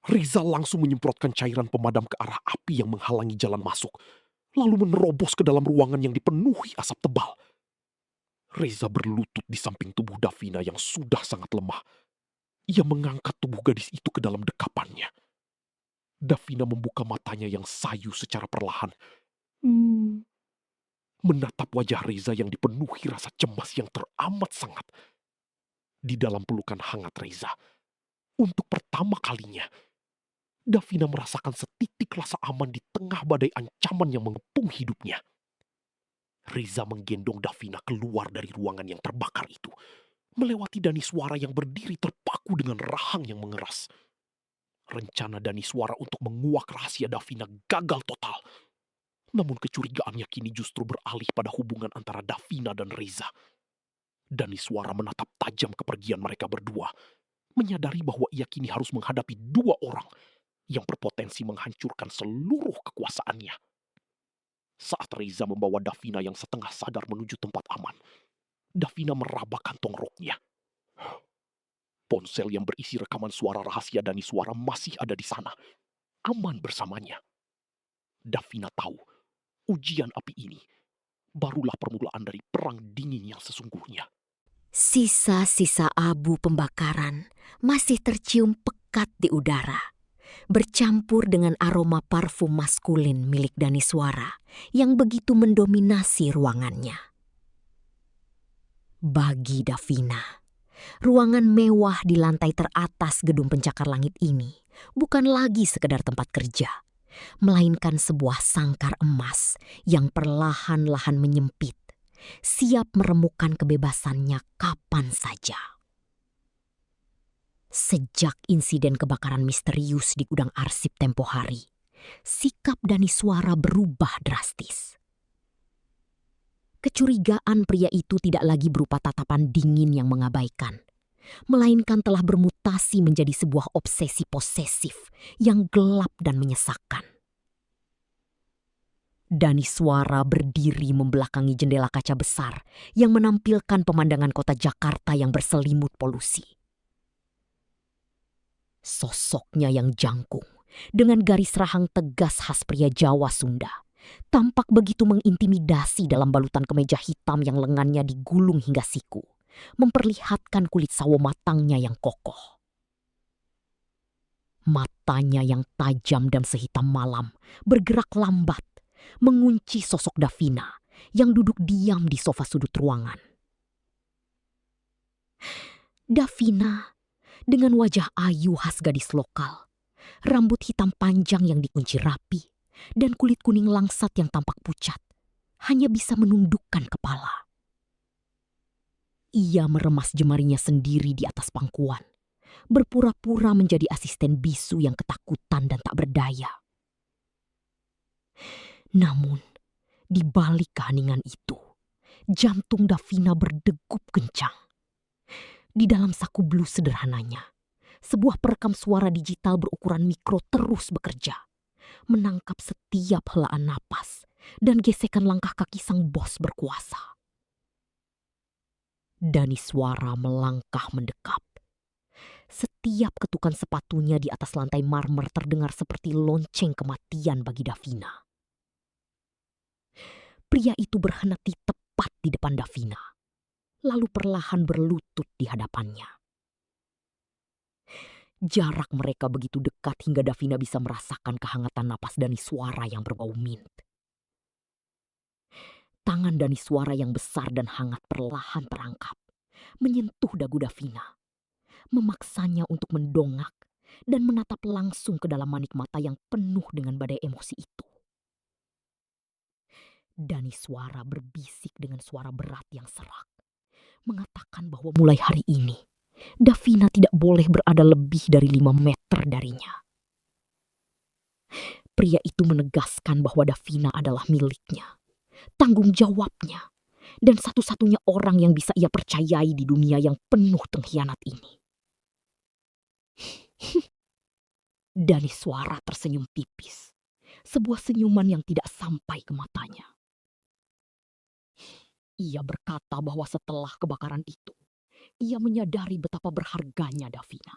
Riza langsung menyemprotkan cairan pemadam ke arah api yang menghalangi jalan masuk, lalu menerobos ke dalam ruangan yang dipenuhi asap tebal. Reza berlutut di samping tubuh Davina yang sudah sangat lemah. Ia mengangkat tubuh gadis itu ke dalam dekapannya. Davina membuka matanya yang sayu secara perlahan. Menatap wajah Reza yang dipenuhi rasa cemas yang teramat sangat. Di dalam pelukan hangat Reza, untuk pertama kalinya, Davina merasakan setitik rasa aman di tengah badai ancaman yang mengepung hidupnya. Reza menggendong Davina keluar dari ruangan yang terbakar itu, melewati Daniswara yang berdiri terpaku dengan rahang yang mengeras. Rencana Daniswara untuk menguak rahasia Davina gagal total. Namun kecurigaannya kini justru beralih pada hubungan antara Davina dan Reza. Daniswara menatap tajam kepergian mereka berdua, menyadari bahwa ia kini harus menghadapi dua orang yang berpotensi menghancurkan seluruh kekuasaannya. Saat Reza membawa Davina yang setengah sadar menuju tempat aman, Davina meraba kantong roknya. Ponsel yang berisi rekaman suara rahasia Daniswara masih ada di sana, aman bersamanya. Davina tahu, ujian api ini barulah permulaan dari perang dingin yang sesungguhnya. Sisa-sisa abu pembakaran masih tercium pekat di udara, bercampur dengan aroma parfum maskulin milik Daniswara yang begitu mendominasi ruangannya. Bagi Davina, ruangan mewah di lantai teratas gedung pencakar langit ini bukan lagi sekedar tempat kerja, melainkan sebuah sangkar emas yang perlahan-lahan menyempit, siap meremukkan kebebasannya kapan saja. Sejak insiden kebakaran misterius di gudang arsip tempo hari, sikap Daniswara berubah drastis. Kecurigaan pria itu tidak lagi berupa tatapan dingin yang mengabaikan, melainkan telah bermutasi menjadi sebuah obsesi posesif yang gelap dan menyesakkan. Daniswara berdiri membelakangi jendela kaca besar yang menampilkan pemandangan kota Jakarta yang berselimut polusi. Sosoknya yang jangkung, dengan garis rahang tegas khas pria Jawa Sunda, tampak begitu mengintimidasi dalam balutan kemeja hitam yang lengannya digulung hingga siku, memperlihatkan kulit sawo matangnya yang kokoh. Matanya yang tajam dan sehitam malam bergerak lambat, mengunci sosok Davina yang duduk diam di sofa sudut ruangan. Davina dengan wajah ayu khas gadis lokal, rambut hitam panjang yang dikunci rapi, dan kulit kuning langsat yang tampak pucat, hanya bisa menundukkan kepala. Ia meremas jemarinya sendiri di atas pangkuan, berpura-pura menjadi asisten bisu yang ketakutan dan tak berdaya. Namun, di balik keheningan itu, jantung Davina berdegup kencang. Di dalam saku blus sederhananya, sebuah perekam suara digital berukuran mikro terus bekerja, menangkap setiap helaan napas dan gesekan langkah kaki sang bos berkuasa. Daniswara melangkah mendekap. Setiap ketukan sepatunya di atas lantai marmer terdengar seperti lonceng kematian bagi Davina. Pria itu berhenti tepat di depan Davina, lalu perlahan berlutut di hadapannya. Jarak mereka begitu dekat hingga Davina bisa merasakan kehangatan napas Daniswara yang berbau mint. Tangan Daniswara yang besar dan hangat perlahan terangkat, menyentuh dagu Davina, memaksanya untuk mendongak dan menatap langsung ke dalam manik mata yang penuh dengan badai emosi itu. Daniswara berbisik dengan suara berat yang serak, mengatakan bahwa mulai hari ini, Davina tidak boleh berada lebih dari 5 meter darinya. Pria itu menegaskan bahwa Davina adalah miliknya, tanggung jawabnya, dan satu-satunya orang yang bisa ia percayai di dunia yang penuh pengkhianat ini. Daniswara tersenyum tipis, sebuah senyuman yang tidak sampai ke matanya. Ia berkata bahwa setelah kebakaran itu, ia menyadari betapa berharganya Davina.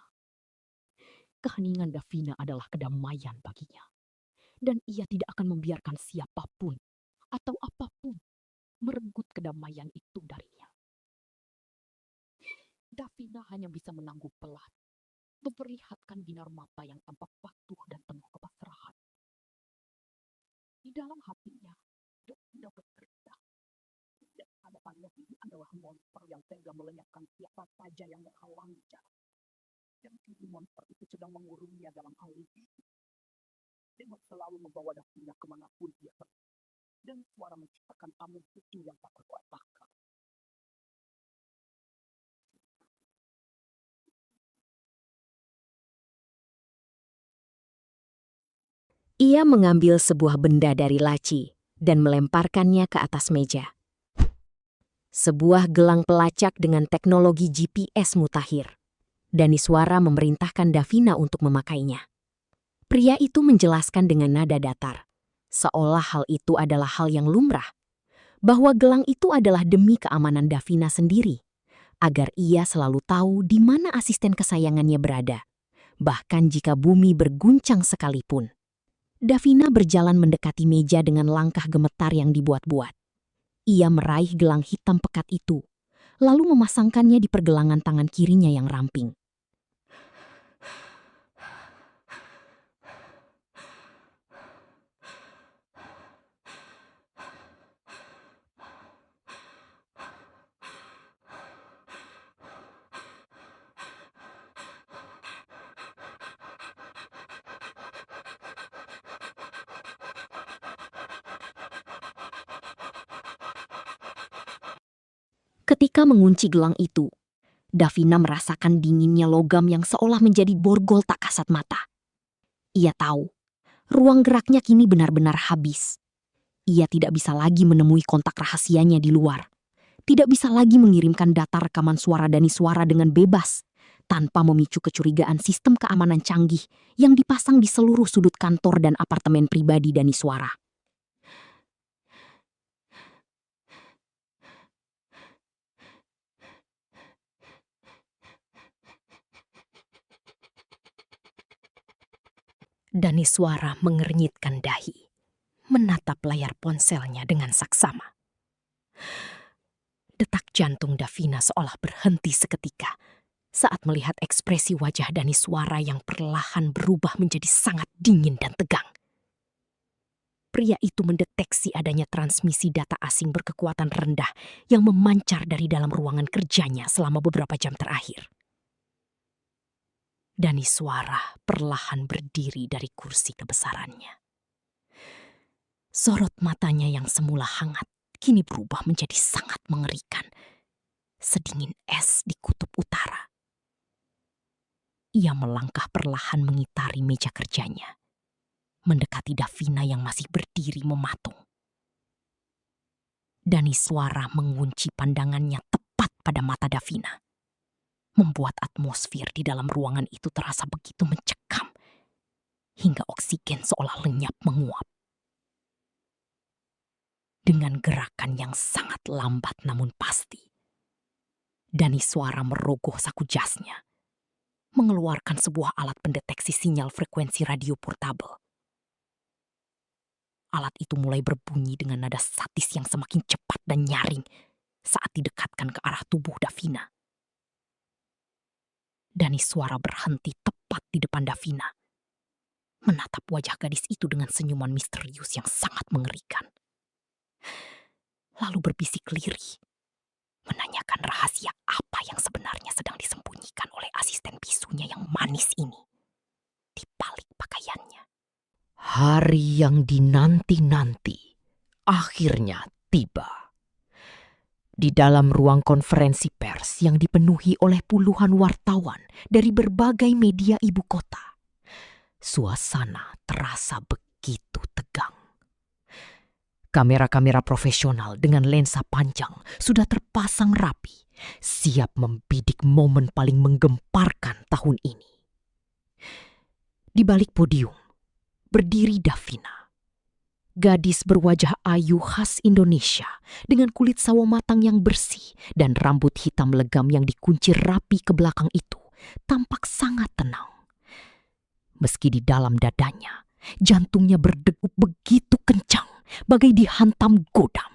Keheningan Davina adalah kedamaian baginya. Dan ia tidak akan membiarkan siapapun atau apapun merenggut kedamaian itu darinya. Davina hanya bisa menangguh pelan, memperlihatkan binar mata yang tampak patuh dan penuh kepasrahan. Di dalam hatinya, Davina berkata, dan hadapannya ini adalah monster yang tega melenyapkan siapa saja yang menghalangi jalan. Dan kini monster itu sedang mengurungnya dalam alibi. Dengan selalu membawa Davina kemanapun dia pergi. Dan suara menciptakan tamu itu yang tak terkalahkan. Ia mengambil sebuah benda dari laci dan melemparkannya ke atas meja. Sebuah gelang pelacak dengan teknologi GPS mutakhir. Daniswara memerintahkan Davina untuk memakainya. Pria itu menjelaskan dengan nada datar, seolah hal itu adalah hal yang lumrah, bahwa gelang itu adalah demi keamanan Davina sendiri, agar ia selalu tahu di mana asisten kesayangannya berada, bahkan jika bumi berguncang sekalipun. Davina berjalan mendekati meja dengan langkah gemetar yang dibuat-buat. Ia meraih gelang hitam pekat itu, lalu memasangkannya di pergelangan tangan kirinya yang ramping. Ketika mengunci gelang itu, Davina merasakan dinginnya logam yang seolah menjadi borgol tak kasat mata. Ia tahu, ruang geraknya kini benar-benar habis. Ia tidak bisa lagi menemui kontak rahasianya di luar. Tidak bisa lagi mengirimkan data rekaman suara Daniswara dengan bebas, tanpa memicu kecurigaan sistem keamanan canggih yang dipasang di seluruh sudut kantor dan apartemen pribadi Daniswara. Daniswara mengernyitkan dahi, menatap layar ponselnya dengan saksama. Detak jantung Davina seolah berhenti seketika saat melihat ekspresi wajah Daniswara yang perlahan berubah menjadi sangat dingin dan tegang. Pria itu mendeteksi adanya transmisi data asing berkekuatan rendah yang memancar dari dalam ruangan kerjanya selama beberapa jam terakhir. Daniswara perlahan berdiri dari kursi kebesarannya. Sorot matanya yang semula hangat kini berubah menjadi sangat mengerikan, sedingin es di kutub utara. Ia melangkah perlahan mengitari meja kerjanya, mendekati Davina yang masih berdiri mematung. Daniswara mengunci pandangannya tepat pada mata Davina, membuat atmosfer di dalam ruangan itu terasa begitu mencekam, hingga oksigen seolah lenyap menguap. Dengan gerakan yang sangat lambat namun pasti, Daniswara merogoh saku jasnya, mengeluarkan sebuah alat pendeteksi sinyal frekuensi radio portabel. Alat itu mulai berbunyi dengan nada satis yang semakin cepat dan nyaring saat didekatkan ke arah tubuh Davina. Daniswara berhenti tepat di depan Davina, menatap wajah gadis itu dengan senyuman misterius yang sangat mengerikan. Lalu berbisik lirih, menanyakan rahasia apa yang sebenarnya sedang disembunyikan oleh asisten bisunya yang manis ini di balik pakaiannya. Hari yang dinanti-nanti akhirnya tiba. Di dalam ruang konferensi pers yang dipenuhi oleh puluhan wartawan dari berbagai media ibu kota, suasana terasa begitu begitu tegang. Kamera-kamera profesional dengan lensa panjang sudah terpasang rapi, siap membidik momen paling menggemparkan tahun ini. Di balik podium, berdiri Davina. Gadis berwajah ayu khas Indonesia dengan kulit sawo matang yang bersih dan rambut hitam legam yang dikuncir rapi ke belakang itu tampak sangat tenang. Meski di dalam dadanya, jantungnya berdegup begitu kencang, bagai dihantam godam.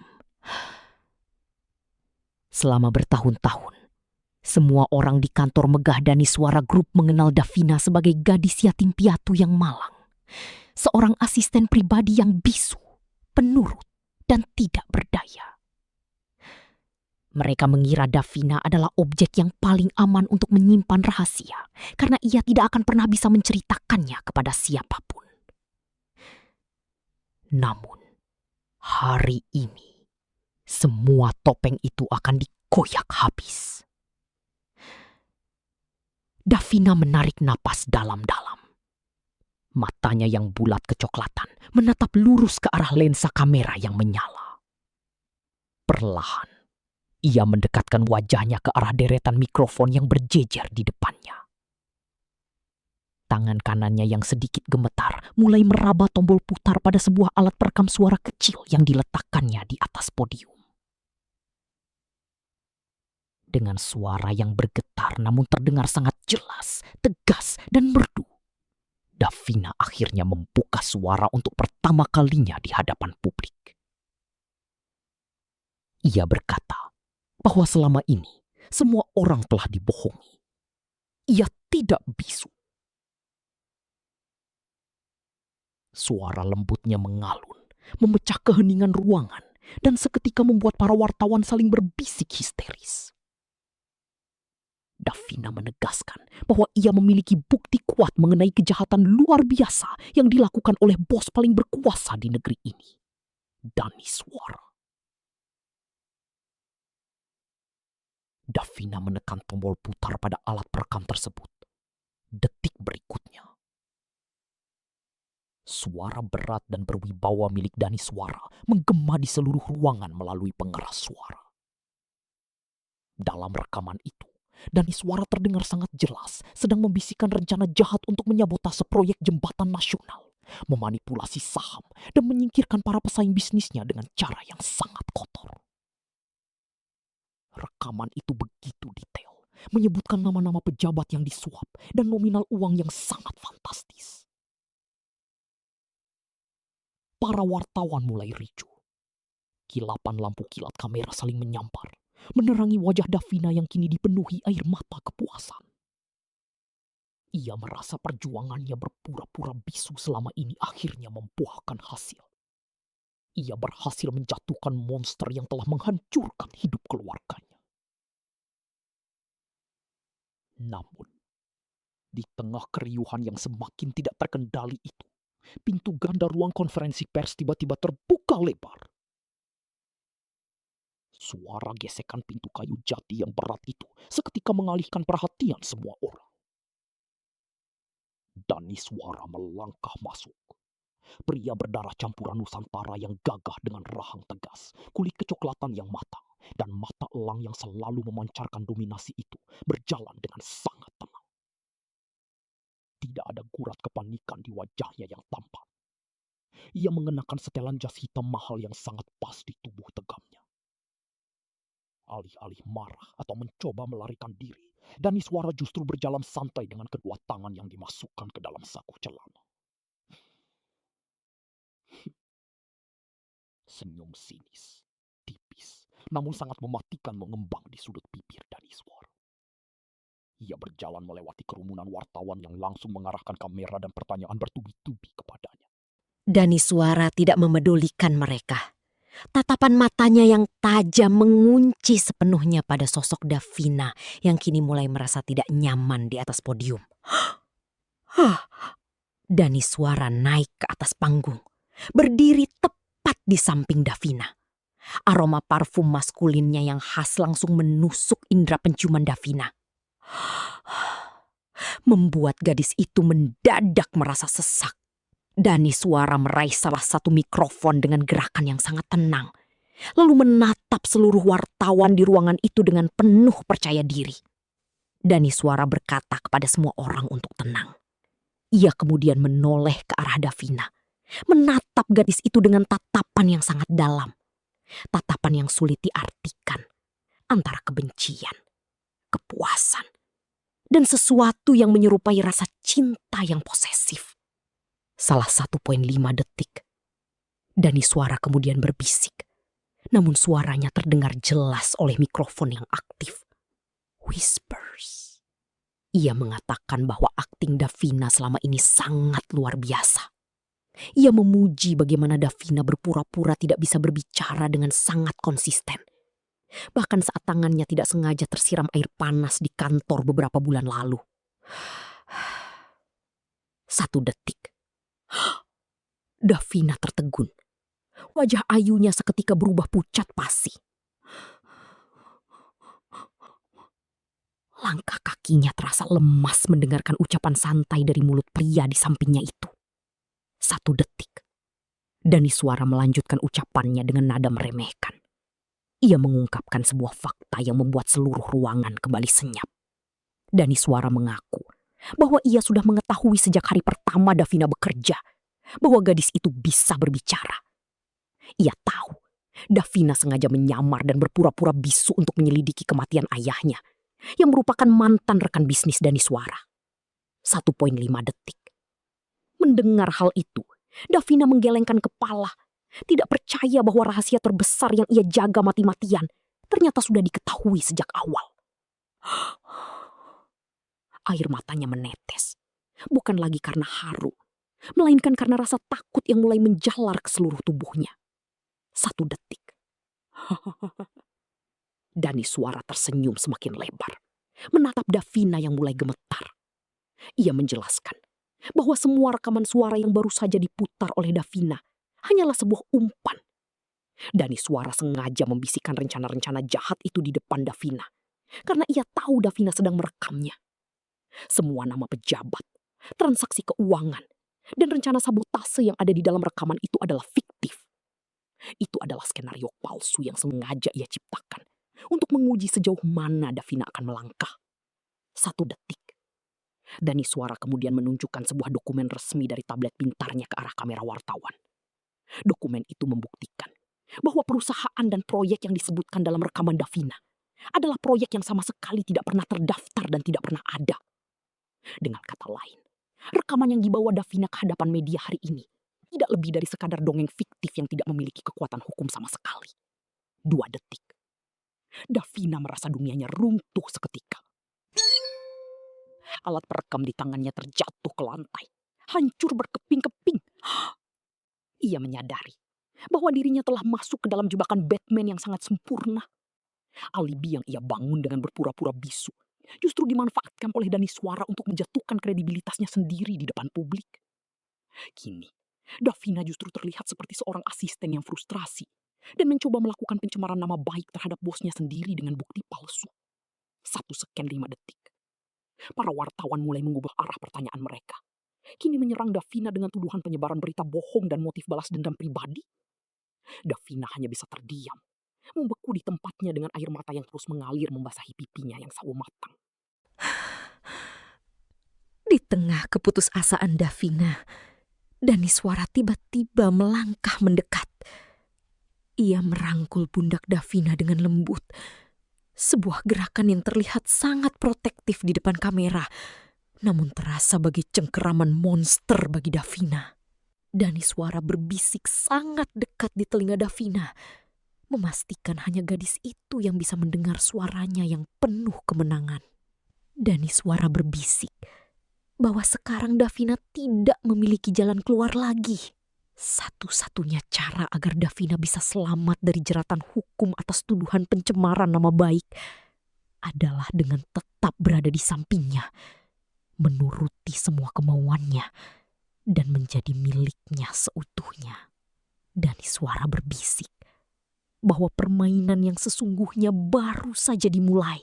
Selama bertahun-tahun, semua orang di kantor megah Daniswara Group mengenal Davina sebagai gadis yatim piatu yang malang. Seorang asisten pribadi yang bisu, penurut, dan tidak berdaya. Mereka mengira Davina adalah objek yang paling aman untuk menyimpan rahasia, karena ia tidak akan pernah bisa menceritakannya kepada siapapun. Namun, hari ini, semua topeng itu akan dikoyak habis. Davina menarik napas dalam-dalam. Matanya yang bulat kecoklatan menatap lurus ke arah lensa kamera yang menyala. Perlahan, ia mendekatkan wajahnya ke arah deretan mikrofon yang berjejer di depannya. Tangan kanannya yang sedikit gemetar mulai meraba tombol putar pada sebuah alat perekam suara kecil yang diletakkannya di atas podium. Dengan suara yang bergetar namun terdengar sangat jelas, tegas, dan merdu, Davina akhirnya membuka suara untuk pertama kalinya di hadapan publik. Ia berkata bahwa selama ini semua orang telah dibohongi. Ia tidak bisu. Suara lembutnya mengalun, memecah keheningan ruangan, dan seketika membuat para wartawan saling berbisik histeris. Davina menegaskan bahwa ia memiliki bukti kuat mengenai kejahatan luar biasa yang dilakukan oleh bos paling berkuasa di negeri ini, Daniswara. Davina menekan tombol putar pada alat perekam tersebut. Detik berikutnya, suara berat dan berwibawa milik Daniswara menggema di seluruh ruangan melalui pengeras suara. Dalam rekaman itu, Daniswara terdengar sangat jelas sedang membisikkan rencana jahat untuk menyabotase proyek jembatan nasional, memanipulasi saham, dan menyingkirkan para pesaing bisnisnya dengan cara yang sangat kotor. Rekaman itu begitu detail, menyebutkan nama-nama pejabat yang disuap dan nominal uang yang sangat fantastis. Para wartawan mulai ricuh. Kilapan lampu kilat kamera saling menyampar, menerangi wajah Davina yang kini dipenuhi air mata kepuasan. Ia merasa perjuangannya berpura-pura bisu selama ini akhirnya membuahkan hasil. Ia berhasil menjatuhkan monster yang telah menghancurkan hidup keluarganya. Namun, di tengah keriuhan yang semakin tidak terkendali itu, pintu ganda ruang konferensi pers tiba-tiba terbuka lebar. Suara gesekan pintu kayu jati yang berat itu seketika mengalihkan perhatian semua orang. Daniswara melangkah masuk. Pria berdarah campuran Nusantara yang gagah dengan rahang tegas, kulit kecoklatan yang matang, dan mata elang yang selalu memancarkan dominasi itu berjalan dengan sangat tenang. Tidak ada gurat kepanikan di wajahnya yang tampak. Ia mengenakan setelan jas hitam mahal yang sangat pas di tubuh tegamnya. Alih-alih marah atau mencoba melarikan diri, Daniswara justru berjalan santai dengan kedua tangan yang dimasukkan ke dalam saku celana. Senyum sinis, tipis, namun sangat mematikan mengembang di sudut bibir Daniswara. Ia berjalan melewati kerumunan wartawan yang langsung mengarahkan kamera dan pertanyaan bertubi-tubi kepadanya. Daniswara tidak memedulikan mereka. Tatapan matanya yang tajam mengunci sepenuhnya pada sosok Davina yang kini mulai merasa tidak nyaman di atas podium. Daniswara naik ke atas panggung, berdiri tepat di samping Davina. Aroma parfum maskulinnya yang khas langsung menusuk indera penciuman Davina. Membuat gadis itu mendadak merasa sesak Dani Suara meraih salah satu mikrofon dengan gerakan yang sangat tenang, lalu menatap seluruh wartawan di ruangan itu dengan penuh percaya diri. Dani Suara berkata kepada semua orang untuk tenang. Ia kemudian menoleh ke arah Davina, menatap gadis itu dengan tatapan yang sangat dalam. Tatapan yang sulit diartikan, antara kebencian, kepuasan, dan sesuatu yang menyerupai rasa cinta yang posesif. Salah 1,5 detik. Dani Suara kemudian berbisik, namun suaranya terdengar jelas oleh mikrofon yang aktif. Whispers. Ia mengatakan bahwa akting Davina selama ini sangat luar biasa. Ia memuji bagaimana Davina berpura-pura tidak bisa berbicara dengan sangat konsisten. Bahkan saat tangannya tidak sengaja tersiram air panas di kantor beberapa bulan lalu. 1 detik. Davina tertegun. Wajah ayunya seketika berubah pucat pasi. Langkah kakinya terasa lemas mendengarkan ucapan santai dari mulut pria di sampingnya itu. 1 detik. Dani Suara melanjutkan ucapannya dengan nada meremehkan. Ia mengungkapkan sebuah fakta yang membuat seluruh ruangan kembali senyap. Dani Suara mengaku bahwa ia sudah mengetahui sejak hari pertama Davina bekerja bahwa gadis itu bisa berbicara. Ia tahu Davina sengaja menyamar dan berpura-pura bisu untuk menyelidiki kematian ayahnya, yang merupakan mantan rekan bisnis Dani Suara. 1,5 detik. Mendengar hal itu, Davina menggelengkan kepala, tidak percaya bahwa rahasia terbesar yang ia jaga mati-matian ternyata sudah diketahui sejak awal. Air matanya menetes, bukan lagi karena haru, melainkan karena rasa takut yang mulai menjalar ke seluruh tubuhnya. 1 detik. Dani Suara tersenyum semakin lebar, menatap Davina yang mulai gemetar. Ia menjelaskan bahwa semua rekaman suara yang baru saja diputar oleh Davina hanyalah sebuah umpan. Dani Suara sengaja membisikkan rencana-rencana jahat itu di depan Davina, karena ia tahu Davina sedang merekamnya. Semua nama pejabat, transaksi keuangan, dan rencana sabotase yang ada di dalam rekaman itu adalah fiktif. Itu adalah skenario palsu yang sengaja ia ciptakan untuk menguji sejauh mana Davina akan melangkah. 1 detik. Dani Suara kemudian menunjukkan sebuah dokumen resmi dari tablet pintarnya ke arah kamera wartawan. Dokumen itu membuktikan bahwa perusahaan dan proyek yang disebutkan dalam rekaman Davina adalah proyek yang sama sekali tidak pernah terdaftar dan tidak pernah ada. Dengan kata lain, rekaman yang dibawa Davina ke hadapan media hari ini tidak lebih dari sekadar dongeng fiktif yang tidak memiliki kekuatan hukum sama sekali. 2 detik. Davina merasa dunianya runtuh seketika. Alat perekam di tangannya terjatuh ke lantai, hancur berkeping-keping. Ia menyadari bahwa dirinya telah masuk ke dalam jebakan Batman yang sangat sempurna. Alibi yang ia bangun dengan berpura-pura bisu justru dimanfaatkan oleh Dani Suara untuk menjatuhkan kredibilitasnya sendiri di depan publik. Kini, Davina justru terlihat seperti seorang asisten yang frustrasi dan mencoba melakukan pencemaran nama baik terhadap bosnya sendiri dengan bukti palsu. 1,5 detik. Para wartawan mulai mengubah arah pertanyaan mereka. Kini menyerang Davina dengan tuduhan penyebaran berita bohong dan motif balas dendam pribadi. Davina hanya bisa terdiam, membeku di tempatnya dengan air mata yang terus mengalir membasahi pipinya yang sawo matang. Di tengah keputusasaan Davina, Dani Suara tiba-tiba melangkah mendekat. Ia merangkul pundak Davina dengan lembut. Sebuah gerakan yang terlihat sangat protektif di depan kamera, namun terasa bagi cengkeraman monster bagi Davina. Dani Suara berbisik sangat dekat di telinga Davina, memastikan hanya gadis itu yang bisa mendengar suaranya yang penuh kemenangan. Dani Suara berbisik bahwa sekarang Davina tidak memiliki jalan keluar lagi. Satu-satunya cara agar Davina bisa selamat dari jeratan hukum atas tuduhan pencemaran nama baik adalah dengan tetap berada di sampingnya, menuruti semua kemauannya, dan menjadi miliknya seutuhnya. Dani Suara berbisik bahwa permainan yang sesungguhnya baru saja dimulai.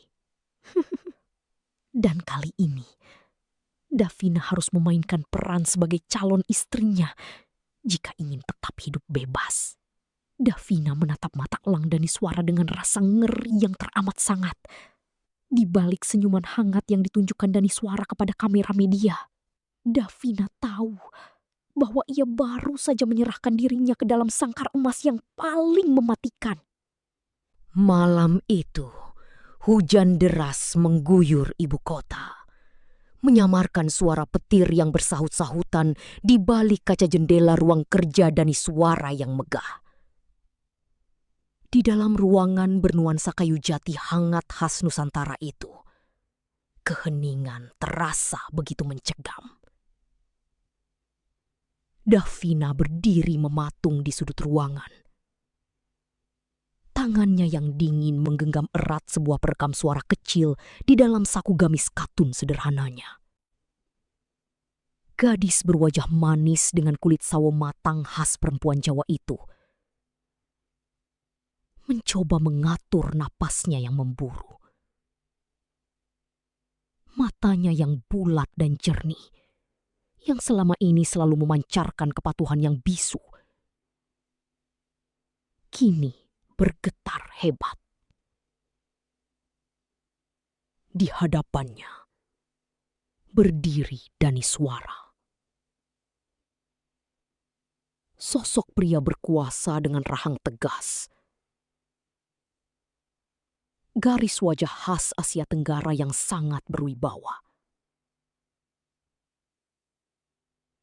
Dan kali ini, Davina harus memainkan peran sebagai calon istrinya jika ingin tetap hidup bebas. Davina menatap mata Elang Daniswara dengan rasa ngeri yang teramat sangat. Di balik senyuman hangat yang ditunjukkan Daniswara kepada kamera media, Davina tahu bahwa ia baru saja menyerahkan dirinya ke dalam sangkar emas yang paling mematikan. Malam itu, hujan deras mengguyur ibu kota, menyamarkan suara petir yang bersahut-sahutan di balik kaca jendela ruang kerja Daniswara yang megah. Di dalam ruangan bernuansa kayu jati hangat khas Nusantara itu, keheningan terasa begitu mencekam. Davina berdiri mematung di sudut ruangan. Tangannya yang dingin menggenggam erat sebuah perekam suara kecil di dalam saku gamis katun sederhananya. Gadis berwajah manis dengan kulit sawo matang khas perempuan Jawa itu mencoba mengatur napasnya yang memburu. Matanya yang bulat dan jernih, yang selama ini selalu memancarkan kepatuhan yang bisu, kini bergetar hebat. Di hadapannya berdiri Daniswara. Sosok pria berkuasa dengan rahang tegas. Garis wajah khas Asia Tenggara yang sangat berwibawa.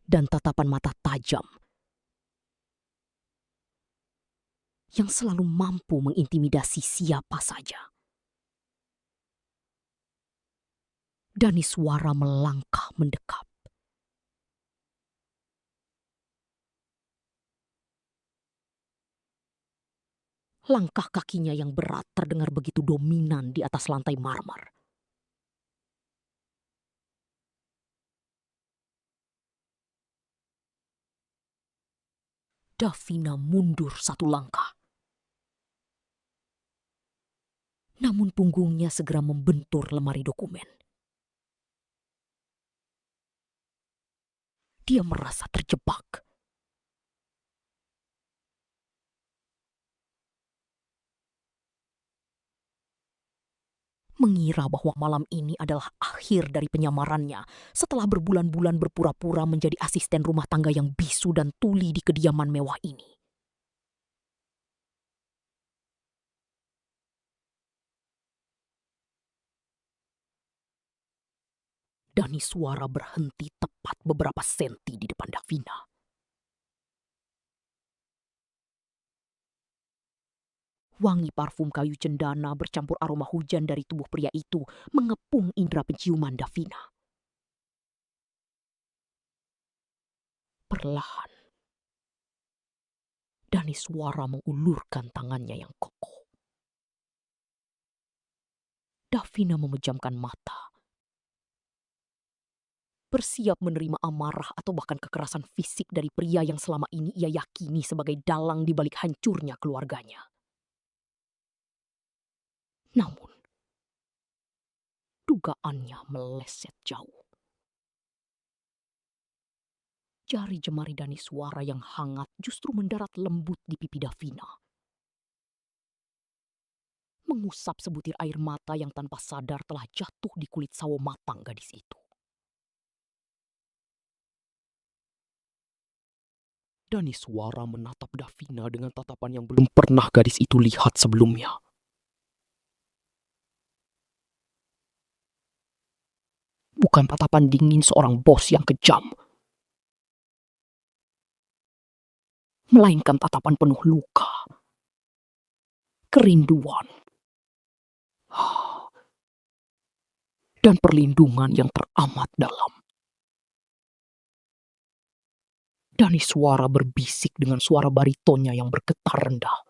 Dan tatapan mata tajam yang selalu mampu mengintimidasi siapa saja. Daniswara melangkah mendekat. Langkah kakinya yang berat terdengar begitu dominan di atas lantai marmer. Davina mundur satu langkah. Namun punggungnya segera membentur lemari dokumen. Dia merasa terjebak. Mengira bahwa malam ini adalah akhir dari penyamarannya setelah berbulan-bulan berpura-pura menjadi asisten rumah tangga yang bisu dan tuli di kediaman mewah ini. Daniswara berhenti tepat beberapa senti di depan Davina. Wangi parfum kayu cendana bercampur aroma hujan dari tubuh pria itu mengepung indera penciuman Davina. Perlahan, Daniswara mengulurkan tangannya yang kokoh. Davina memejamkan mata, bersiap menerima amarah atau bahkan kekerasan fisik dari pria yang selama ini ia yakini sebagai dalang di balik hancurnya keluarganya. Namun, dugaannya meleset jauh. Jari jemari Daniswara yang hangat justru mendarat lembut di pipi Davina. Mengusap sebutir air mata yang tanpa sadar telah jatuh di kulit sawo matang gadis itu. Daniswara menatap Davina dengan tatapan yang belum pernah gadis itu lihat sebelumnya. Bukan tatapan dingin seorang bos yang kejam, melainkan tatapan penuh luka, kerinduan, dan perlindungan yang teramat dalam. Daniswara berbisik dengan suara baritonnya yang bergetar rendah.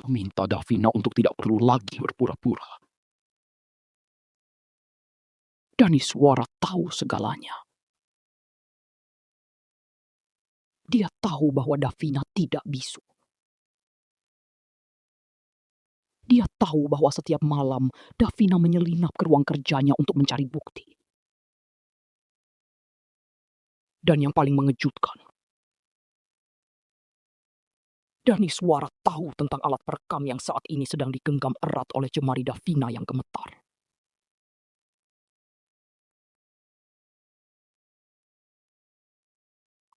Meminta Davina untuk tidak perlu lagi berpura-pura. Daniswara tahu segalanya. Dia tahu bahwa Davina tidak bisu. Dia tahu bahwa setiap malam Davina menyelinap ke ruang kerjanya untuk mencari bukti. Dan yang paling mengejutkan, Daniswara tahu tentang alat perekam yang saat ini sedang digenggam erat oleh jemari Davina yang gemetar.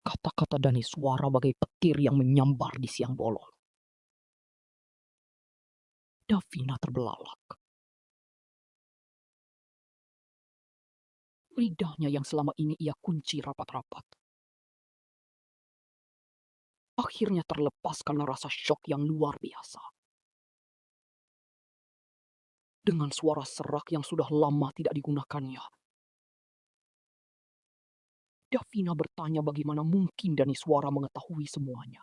Kata-kata Daniswara bagai petir yang menyambar di siang bolong. Davina terbelalak. Lidahnya yang selama ini ia kunci rapat-rapat akhirnya terlepas karena rasa syok yang luar biasa. Dengan suara serak yang sudah lama tidak digunakannya, Davina bertanya bagaimana mungkin Daniswara mengetahui semuanya.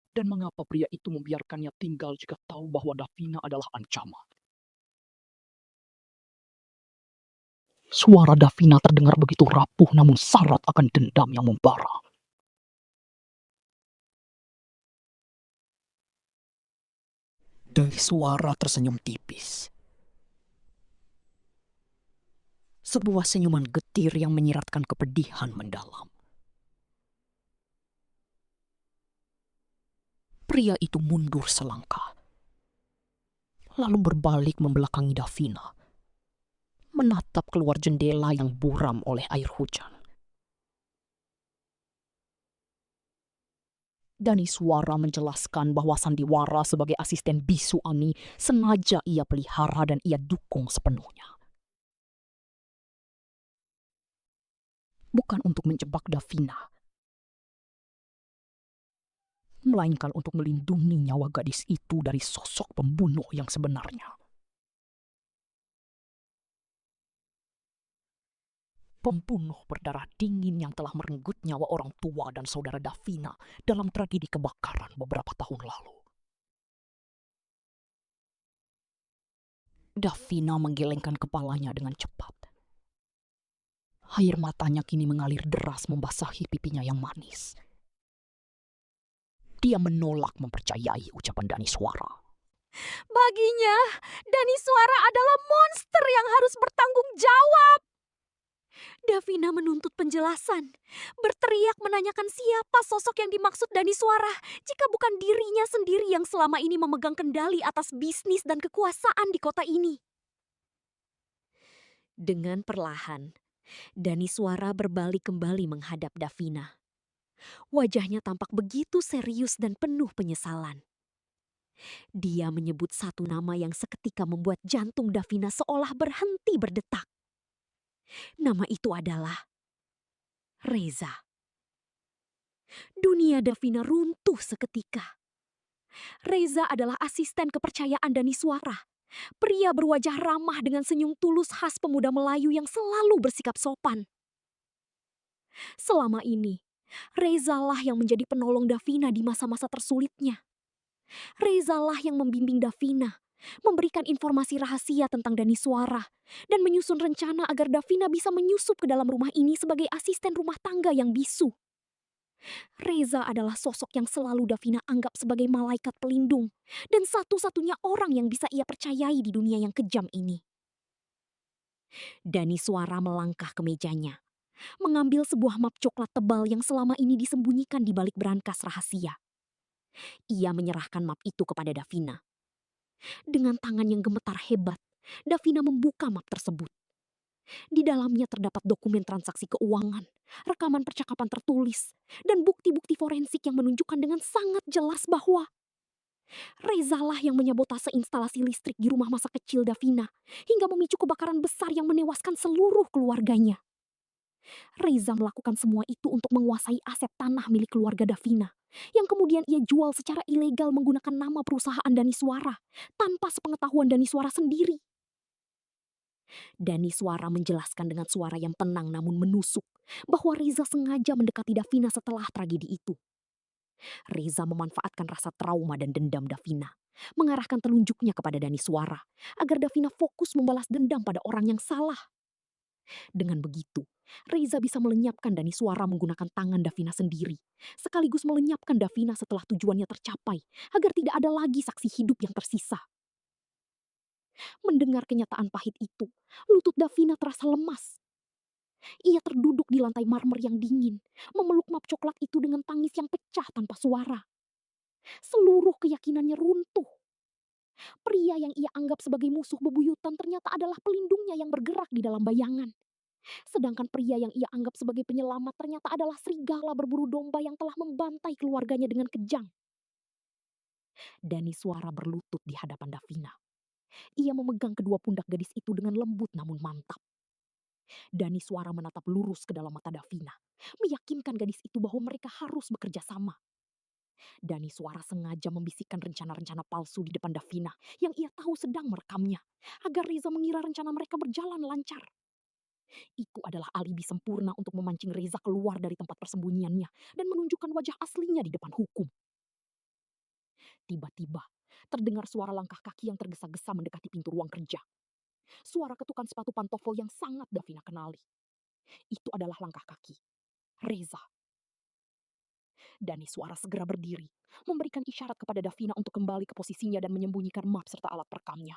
Dan mengapa pria itu membiarkannya tinggal jika tahu bahwa Davina adalah ancaman. Suara Davina terdengar begitu rapuh namun syarat akan dendam yang membara. Daniswara tersenyum tipis. Sebuah senyuman getir yang menyiratkan kepedihan mendalam. Pria itu mundur selangkah, lalu berbalik membelakangi Davina, menatap keluar jendela yang buram oleh air hujan. Daniswara menjelaskan bahwa sandiwara sebagai asisten bisu Ani sengaja ia pelihara dan ia dukung sepenuhnya. Bukan untuk menjebak Davina, melainkan untuk melindungi nyawa gadis itu dari sosok pembunuh yang sebenarnya. Pembunuh berdarah dingin yang telah merenggut nyawa orang tua dan saudara Davina dalam tragedi kebakaran beberapa tahun lalu. Davina menggelengkan kepalanya dengan cepat. Air matanya kini mengalir deras membasahi pipinya yang manis. Dia menolak mempercayai ucapan Daniswara. Baginya, Daniswara adalah monster yang harus bertanggung jawab. Davina menuntut penjelasan, berteriak menanyakan siapa sosok yang dimaksud Daniswara jika bukan dirinya sendiri yang selama ini memegang kendali atas bisnis dan kekuasaan di kota ini. Dengan perlahan, Daniswara berbalik kembali menghadap Davina. Wajahnya tampak begitu serius dan penuh penyesalan. Dia menyebut satu nama yang seketika membuat jantung Davina seolah berhenti berdetak. Nama itu adalah Reza. Dunia Davina runtuh seketika. Reza adalah asisten kepercayaan Daniswara. Pria berwajah ramah dengan senyum tulus khas pemuda Melayu yang selalu bersikap sopan. Selama ini, Reza lah yang menjadi penolong Davina di masa-masa tersulitnya. Reza lah yang membimbing Davina, memberikan informasi rahasia tentang Daniswara, dan menyusun rencana agar Davina bisa menyusup ke dalam rumah ini sebagai asisten rumah tangga yang bisu. Reza adalah sosok yang selalu Davina anggap sebagai malaikat pelindung, dan satu-satunya orang yang bisa ia percayai di dunia yang kejam ini. Daniswara melangkah ke mejanya, mengambil sebuah map coklat tebal yang selama ini disembunyikan di balik berangkas rahasia. Ia menyerahkan map itu kepada Davina. Dengan tangan yang gemetar hebat, Davina membuka map tersebut. Di dalamnya terdapat dokumen transaksi keuangan, rekaman percakapan tertulis, dan bukti-bukti forensik yang menunjukkan dengan sangat jelas bahwa Reza lah yang menyabotase instalasi listrik di rumah masa kecil Davina hingga memicu kebakaran besar yang menewaskan seluruh keluarganya. Reza melakukan semua itu untuk menguasai aset tanah milik keluarga Davina yang kemudian ia jual secara ilegal menggunakan nama perusahaan Daniswara tanpa sepengetahuan Daniswara sendiri. Daniswara menjelaskan dengan suara yang tenang namun menusuk bahwa Reza sengaja mendekati Davina setelah tragedi itu. Reza memanfaatkan rasa trauma dan dendam Davina, mengarahkan telunjuknya kepada Daniswara agar Davina fokus membalas dendam pada orang yang salah. Dengan begitu, Reza bisa melenyapkan Daniswara menggunakan tangan Davina sendiri, sekaligus melenyapkan Davina setelah tujuannya tercapai, agar tidak ada lagi saksi hidup yang tersisa. Mendengar kenyataan pahit itu, lutut Davina terasa lemas. Ia terduduk di lantai marmer yang dingin, memeluk map coklat itu dengan tangis yang pecah tanpa suara. Seluruh keyakinannya runtuh. Pria yang ia anggap sebagai musuh bebuyutan ternyata adalah pelindungnya yang bergerak di dalam bayangan. Sedangkan pria yang ia anggap sebagai penyelamat ternyata adalah serigala berburu domba yang telah membantai keluarganya dengan kejam. Daniswara berlutut di hadapan Davina. Ia memegang kedua pundak gadis itu dengan lembut namun mantap. Daniswara menatap lurus ke dalam mata Davina, meyakinkan gadis itu bahwa mereka harus bekerja sama. Daniswara sengaja membisikkan rencana-rencana palsu di depan Davina yang ia tahu sedang merekamnya, agar Reza mengira rencana mereka berjalan lancar. Itu adalah alibi sempurna untuk memancing Reza keluar dari tempat persembunyiannya dan menunjukkan wajah aslinya di depan hukum. Tiba-tiba, terdengar suara langkah kaki yang tergesa-gesa mendekati pintu ruang kerja. Suara ketukan sepatu pantofel yang sangat Davina kenali. Itu adalah langkah kaki Reza. Daniswara segera berdiri, memberikan isyarat kepada Davina untuk kembali ke posisinya dan menyembunyikan map serta alat perekamnya.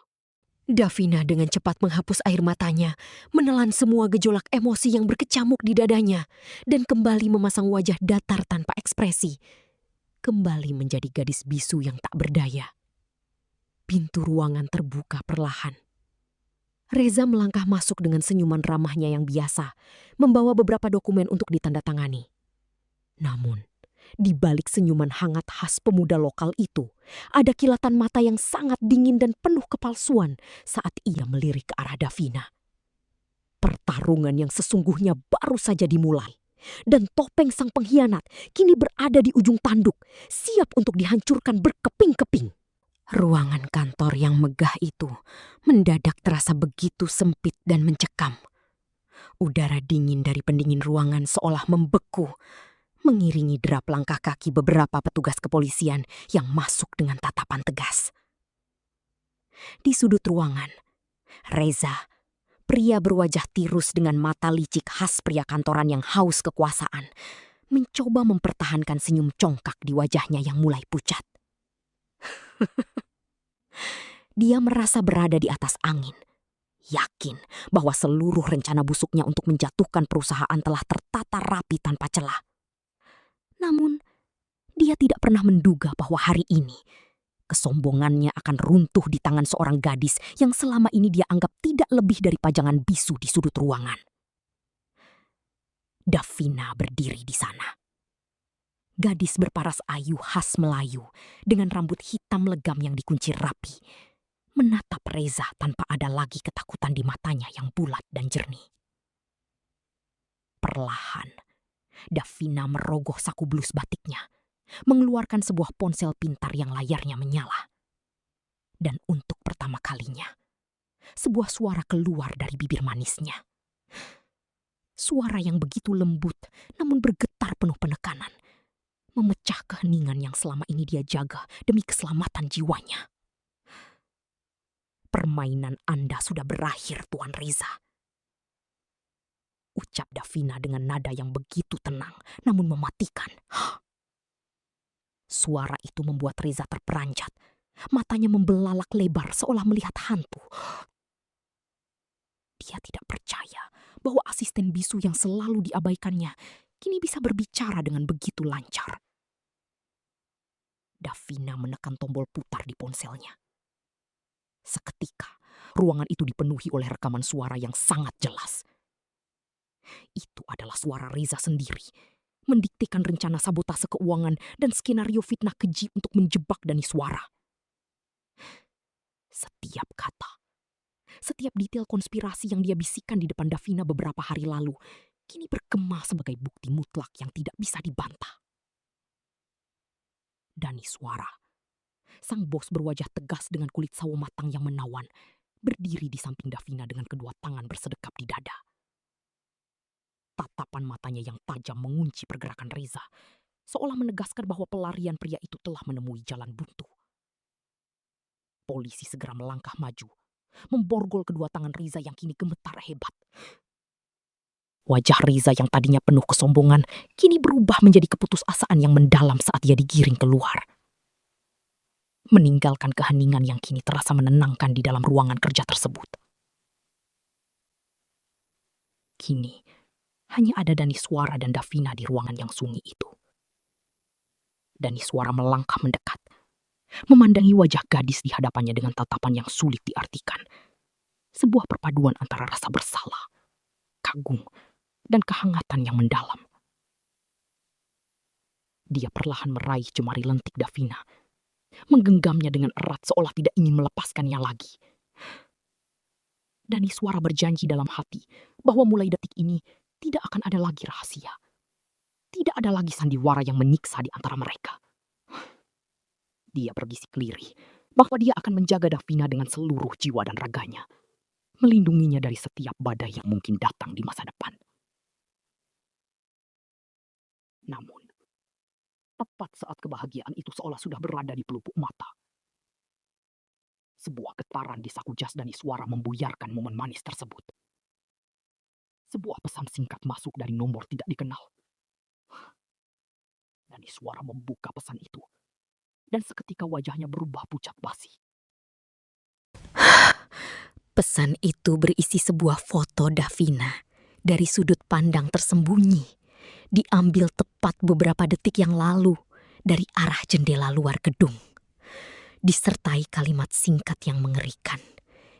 Davina dengan cepat menghapus air matanya, menelan semua gejolak emosi yang berkecamuk di dadanya, dan kembali memasang wajah datar tanpa ekspresi. Kembali menjadi gadis bisu yang tak berdaya. Pintu ruangan terbuka perlahan. Reza melangkah masuk dengan senyuman ramahnya yang biasa, membawa beberapa dokumen untuk ditandatangani. Namun, di balik senyuman hangat khas pemuda lokal itu, ada kilatan mata yang sangat dingin dan penuh kepalsuan saat ia melirik ke arah Davina. Pertarungan yang sesungguhnya baru saja dimulai, dan topeng sang pengkhianat kini berada di ujung tanduk, siap untuk dihancurkan berkeping-keping. Ruangan kantor yang megah itu mendadak terasa begitu sempit dan mencekam. Udara dingin dari pendingin ruangan seolah membeku, mengiringi derap langkah kaki beberapa petugas kepolisian yang masuk dengan tatapan tegas. Di sudut ruangan, Reza, pria berwajah tirus dengan mata licik khas pria kantoran yang haus kekuasaan, mencoba mempertahankan senyum congkak di wajahnya yang mulai pucat. Dia merasa berada di atas angin, yakin bahwa seluruh rencana busuknya untuk menjatuhkan perusahaan telah tertata rapi tanpa celah. Namun, dia tidak pernah menduga bahwa hari ini kesombongannya akan runtuh di tangan seorang gadis yang selama ini dia anggap tidak lebih dari pajangan bisu di sudut ruangan. Davina berdiri di sana. Gadis berparas ayu khas Melayu dengan rambut hitam legam yang dikuncir rapi, menatap Reza tanpa ada lagi ketakutan di matanya yang bulat dan jernih. Perlahan, Davina merogoh saku blus batiknya, mengeluarkan sebuah ponsel pintar yang layarnya menyala. Dan untuk pertama kalinya, sebuah suara keluar dari bibir manisnya. Suara yang begitu lembut namun bergetar penuh penekanan, memecah keheningan yang selama ini dia jaga demi keselamatan jiwanya. Permainan Anda sudah berakhir, Tuan Reza. Ucap Davina dengan nada yang begitu tenang namun mematikan. Suara itu membuat Reza terperanjat. Matanya membelalak lebar seolah melihat hantu. Dia tidak percaya bahwa asisten bisu yang selalu diabaikannya kini bisa berbicara dengan begitu lancar. Davina menekan tombol putar di ponselnya. Seketika, ruangan itu dipenuhi oleh rekaman suara yang sangat jelas. Itu adalah suara Reza sendiri, mendiktekan rencana sabotase keuangan dan skenario fitnah keji untuk menjebak Daniswara. Setiap kata, setiap detail konspirasi yang dia bisikan di depan Davina beberapa hari lalu, kini bergema sebagai bukti mutlak yang tidak bisa dibantah. Daniswara, sang bos berwajah tegas dengan kulit sawo matang yang menawan, berdiri di samping Davina dengan kedua tangan bersedekap di dada. Tatapan matanya yang tajam mengunci pergerakan Reza, seolah menegaskan bahwa pelarian pria itu telah menemui jalan buntu. Polisi segera melangkah maju, memborgol kedua tangan Reza yang kini gemetar hebat. Wajah Riza yang tadinya penuh kesombongan kini berubah menjadi keputusasaan yang mendalam saat ia digiring keluar. Meninggalkan keheningan yang kini terasa menenangkan di dalam ruangan kerja tersebut. Kini, hanya ada Daniswara dan Davina di ruangan yang sunyi itu. Daniswara melangkah mendekat, memandangi wajah gadis di hadapannya dengan tatapan yang sulit diartikan. Sebuah perpaduan antara rasa bersalah, kagum, dan kehangatan yang mendalam. Dia perlahan meraih jemari lentik Davina, menggenggamnya dengan erat seolah tidak ingin melepaskannya lagi. Daniswara berjanji dalam hati bahwa mulai detik ini tidak akan ada lagi rahasia. Tidak ada lagi sandiwara yang menyiksa di antara mereka. Dia berbisik lirih bahwa dia akan menjaga Davina dengan seluruh jiwa dan raganya, melindunginya dari setiap badai yang mungkin datang di masa depan. Namun, tepat saat kebahagiaan itu seolah sudah berada di pelupuk mata, sebuah getaran di saku jas Daniswara membuyarkan momen manis tersebut. Sebuah pesan singkat masuk dari nomor tidak dikenal. Daniswara membuka pesan itu, dan seketika wajahnya berubah pucat basi. Pesan itu berisi sebuah foto Davina dari sudut pandang tersembunyi, diambil tepat beberapa detik yang lalu dari arah jendela luar gedung. Disertai kalimat singkat yang mengerikan,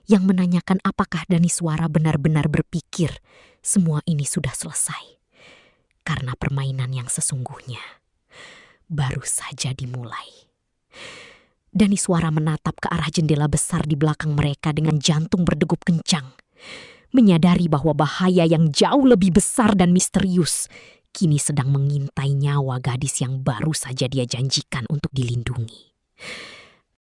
yang menanyakan apakah Daniswara benar-benar berpikir semua ini sudah selesai. Karena permainan yang sesungguhnya baru saja dimulai. Daniswara menatap ke arah jendela besar di belakang mereka dengan jantung berdegup kencang. Menyadari bahwa bahaya yang jauh lebih besar dan misterius kini sedang mengintai nyawa gadis yang baru saja dia janjikan untuk dilindungi.